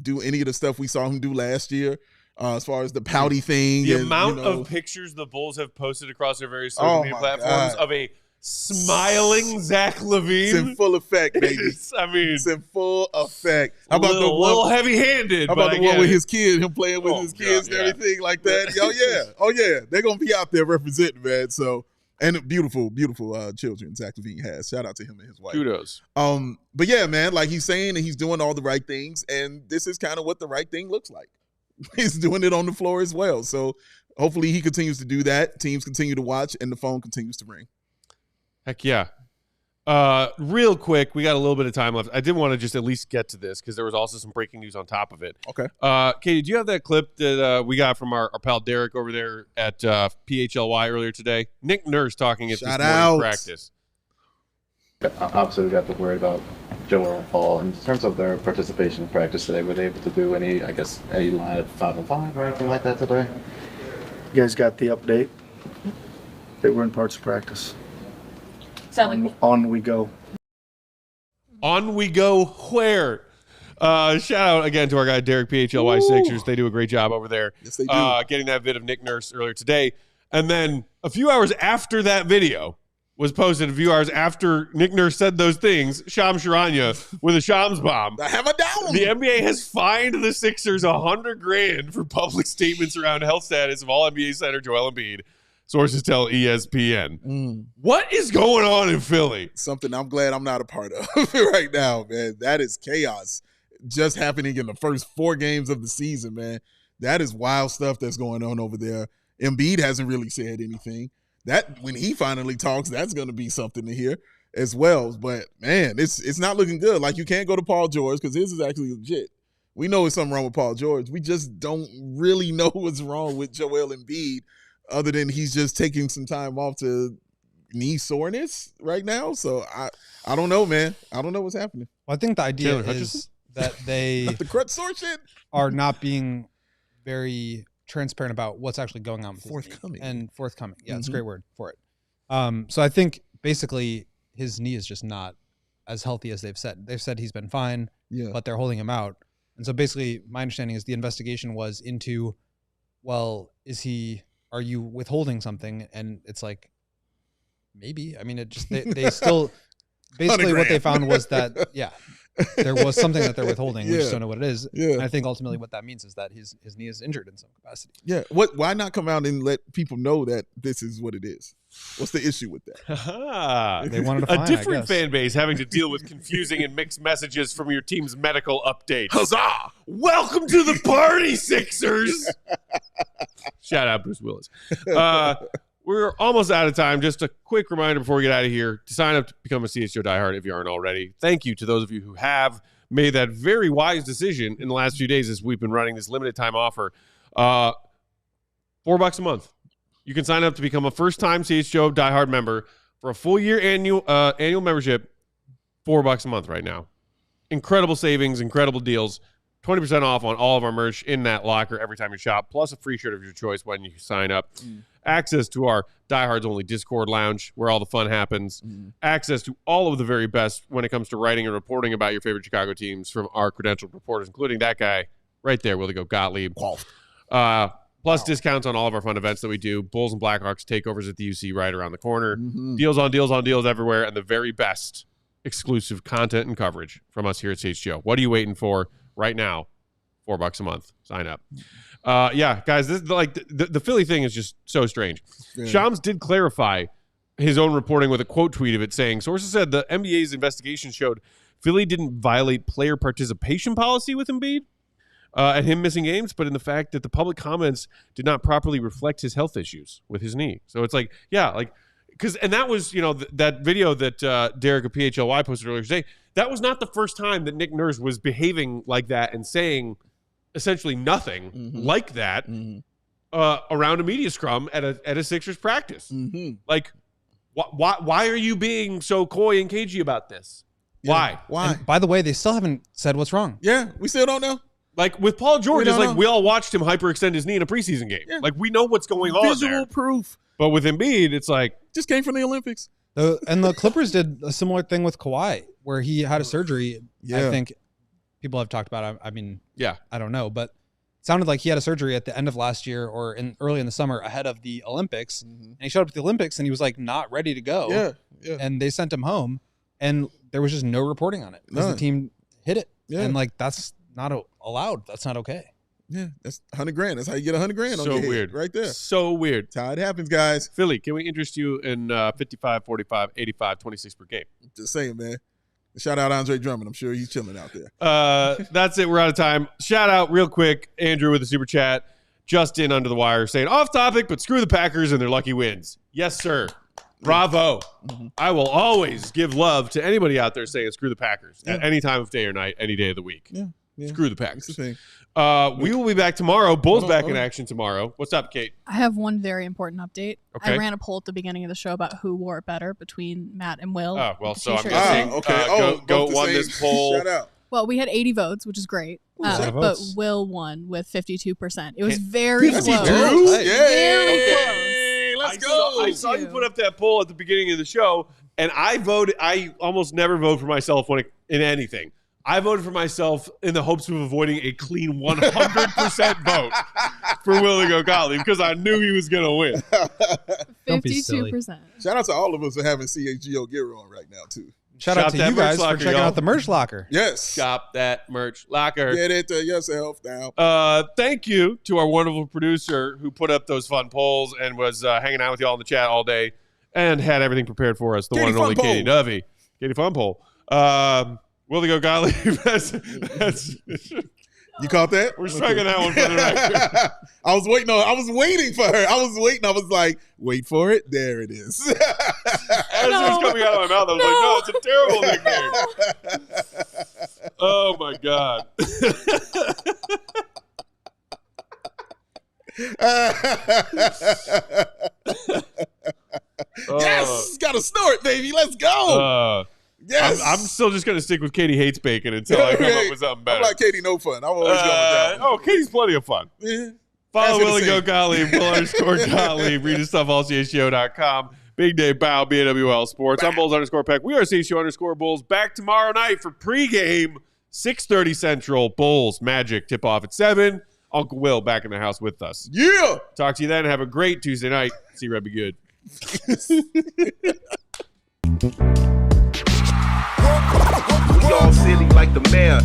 Speaker 2: do any of the stuff we saw him do last year, as far as the pouty thing.
Speaker 1: The amount of pictures the Bulls have posted across their various social media platforms of a smiling Zach LaVine.
Speaker 2: It's in full effect, baby. It's in full effect. How about the one,
Speaker 1: little heavy-handed?
Speaker 2: How about the one with his kid, him playing with his kids and everything like that? Oh yeah, they're gonna be out there representing, man. So, and beautiful children Zach LaVine has. Shout out to him and his wife.
Speaker 1: Kudos.
Speaker 2: But yeah, man, like he's saying, and he's doing all the right things, and this is kind of what the right thing looks like. He's doing it on the floor as well. So hopefully he continues to do that. Teams continue to watch, and the phone continues to ring.
Speaker 1: Heck yeah. Real quick, we got a little bit of time left. I did want to just at least get to this because there was also some breaking news on top of it.
Speaker 2: Okay.
Speaker 1: Katie, do you have that clip that we got from our pal Derek over there at PHLY earlier today? Nick Nurse talking at this morning practice.
Speaker 6: Obviously, we got to worry about Joel and Paul. In terms of their participation in practice today, were they able to do any line of 5-on-5 or anything like that today?
Speaker 7: You guys got the update? They were in parts of practice. On we go.
Speaker 1: On we go where? Shout out again to our guy Derek, PHLY Sixers. They do a great job over there.
Speaker 2: Yes, they do.
Speaker 1: Getting that vid of Nick Nurse earlier today. And then a few hours after that video was posted, a few hours after Nick Nurse said those things, Shams Charania with a Shams bomb.
Speaker 2: I have a down.
Speaker 1: The NBA has fined the Sixers $100,000 for public statements around health status of all NBA center Joel Embiid. Sources tell ESPN. What is going on in Philly?
Speaker 2: Something I'm glad I'm not a part of right now, man. That is chaos just happening in the first 4 games of the season, man. That is wild stuff that's going on over there. Embiid hasn't really said anything. That when he finally talks, that's going to be something to hear as well. But, man, it's not looking good. Like, you can't go to Paul George because his is actually legit. We know there's something wrong with Paul George. We just don't really know what's wrong with Joel Embiid other than he's just taking some time off to knee soreness right now. So, I don't know, man. I don't know what's happening.
Speaker 3: Well, I think the idea is that they
Speaker 2: the crutch sore shit
Speaker 3: are not being very transparent about what's actually going on with
Speaker 2: forthcoming.
Speaker 3: Yeah, it's a great word for it. So I think basically his knee is just not as healthy as they've said. They've said he's been fine, but they're holding him out. And so basically my understanding is the investigation was into, well, are you withholding something? And it's like, maybe. I mean, it just, they still, basically what they found was that, there was something that they're withholding. We just don't know what it is.
Speaker 2: Yeah.
Speaker 3: And I think ultimately what that means is that his knee is injured in some capacity.
Speaker 2: Yeah. Why not come out and let people know that this is what it is? What's the issue with that?
Speaker 3: They wanted to find
Speaker 1: a different fan base having to deal with confusing and mixed messages from your team's medical update.
Speaker 2: Huzzah!
Speaker 1: Welcome to the party, Sixers. Shout out Bruce Willis. We're almost out of time. Just a quick reminder before we get out of here to sign up to become a CHGO diehard if you aren't already. Thank you to those of you who have made that very wise decision in the last few days as we've been running this limited time offer. $4 a month. You can sign up to become a first-time CHGO diehard member for a full year annual membership. $4 a month right now. Incredible savings, incredible deals. 20% off on all of our merch in that locker every time you shop, plus a free shirt of your choice when you sign up. Access to our Diehards Only Discord lounge where all the fun happens. Access to all of the very best when it comes to writing and reporting about your favorite Chicago teams from our credentialed reporters, including that guy right there, Willie Gottlieb. Plus discounts on all of our fun events that we do. Bulls and Blackhawks takeovers at the UC right around the corner. Deals on deals on deals everywhere, and the very best exclusive content and coverage from us here at CHGO. What are you waiting for? Right now, $4 a month. Sign up. Guys, this the Philly thing is just so strange. Shams did clarify his own reporting with a quote tweet of it saying, sources said the NBA's investigation showed Philly didn't violate player participation policy with Embiid and him missing games, but in the fact that the public comments did not properly reflect his health issues with his knee. So it's like, and that was, that video that Derek of PHLY posted earlier today. That was not the first time that Nick Nurse was behaving like that and saying essentially nothing like that around a media scrum at a Sixers practice. Like, why are you being so coy and cagey about this? Why?
Speaker 3: And by the way, they still haven't said what's wrong.
Speaker 2: Yeah, we still don't know.
Speaker 1: Like with Paul George, it's like we all watched him hyperextend his knee in a preseason game. Yeah. Like we know what's going on.
Speaker 2: Visual proof.
Speaker 1: But with Embiid, it's like
Speaker 2: just came from the Olympics.
Speaker 3: And the Clippers did a similar thing with Kawhi, where he had a surgery. I think people have talked about it. I mean, I don't know, but it sounded like he had a surgery at the end of last year or early in the summer ahead of the Olympics. And he showed up at the Olympics and he was like not ready to go. And they sent him home, and there was just no reporting on it because the team hit it. And like that's not allowed. That's not okay.
Speaker 2: Yeah, that's $100,000. That's how you get $100,000 on your head
Speaker 1: weird.
Speaker 2: right there.
Speaker 1: So weird.
Speaker 2: That's how it happens, guys.
Speaker 1: Philly, can we interest you in 55, 45, 85, 26 per game?
Speaker 2: Just saying, man. Shout out Andre Drummond. I'm sure he's chilling out there.
Speaker 1: That's it. We're out of time. Shout out real quick, Andrew with the super chat. Just in under the wire saying, off topic, but screw the Packers and their lucky wins. Yes, sir. Bravo. I will always give love to anybody out there saying screw the Packers at any time of day or night, any day of the week. Screw the Packers. We will be back tomorrow. Bulls back in action tomorrow. What's up, Kate?
Speaker 4: I have one very important update.
Speaker 1: Okay.
Speaker 4: I ran a poll at the beginning of the show about who wore it better between Matt and Will.
Speaker 1: Oh, well, so I'm
Speaker 4: T-shirt.
Speaker 1: guessing Go won this poll.
Speaker 2: Shout out.
Speaker 4: Well, we had 80 votes, which is great. But
Speaker 3: votes.
Speaker 4: Will won with 52%. It was very close.
Speaker 2: 52?
Speaker 4: Very
Speaker 2: Yay!
Speaker 4: close.
Speaker 2: Let's go.
Speaker 1: I saw you put up that poll at the beginning of the show, and I almost never vote for myself in anything. I voted for myself in the hopes of avoiding a clean 100% vote for Willie Gottlieb because I knew he was going to win.
Speaker 3: Don't be silly.
Speaker 4: 52%.
Speaker 2: Shout out to all of us for having CHGO gear on right now, too.
Speaker 3: Shout out to you guys for checking out the merch locker.
Speaker 2: Yes.
Speaker 1: Shop that merch locker.
Speaker 2: Get it to yourself now.
Speaker 1: Thank you to our wonderful producer who put up those fun polls and was hanging out with y'all in the chat all day and had everything prepared for us. The
Speaker 2: Katie
Speaker 1: one and only
Speaker 2: Fun
Speaker 1: Katie
Speaker 2: Poll.
Speaker 1: Dovey. Katie Fun Poll. Will they go Gottlieb? That's
Speaker 2: You caught that?
Speaker 1: We're striking that one for the record.
Speaker 2: I was waiting for her. I was like, wait for it. There it is.
Speaker 1: As it was coming out of my mouth, I was like, no, it's a terrible nickname. Oh, my God.
Speaker 2: Yes! Got to snort, baby. Let's go. Yes.
Speaker 1: I'm still just going to stick with Katie hates bacon until I come up with something better.
Speaker 2: I'm like Katie, no fun. I'm always going with that one.
Speaker 1: Oh, Katie's plenty of fun.
Speaker 2: Yeah.
Speaker 1: Follow Will and Go Gottlieb, Will_Gottlieb. Read his stuff, ALLCITY.com. Big Day Bow, BAWL Sports. I'm Bulls_Peck. We are CHGO_Bulls. Back tomorrow night for pregame, 6:30 Central. Bulls Magic tip-off at 7. Uncle Will back in the house with us.
Speaker 2: Yeah.
Speaker 1: Talk to you then. Have a great Tuesday night. See you, Red. Be good.
Speaker 8: We all silly like the mayor.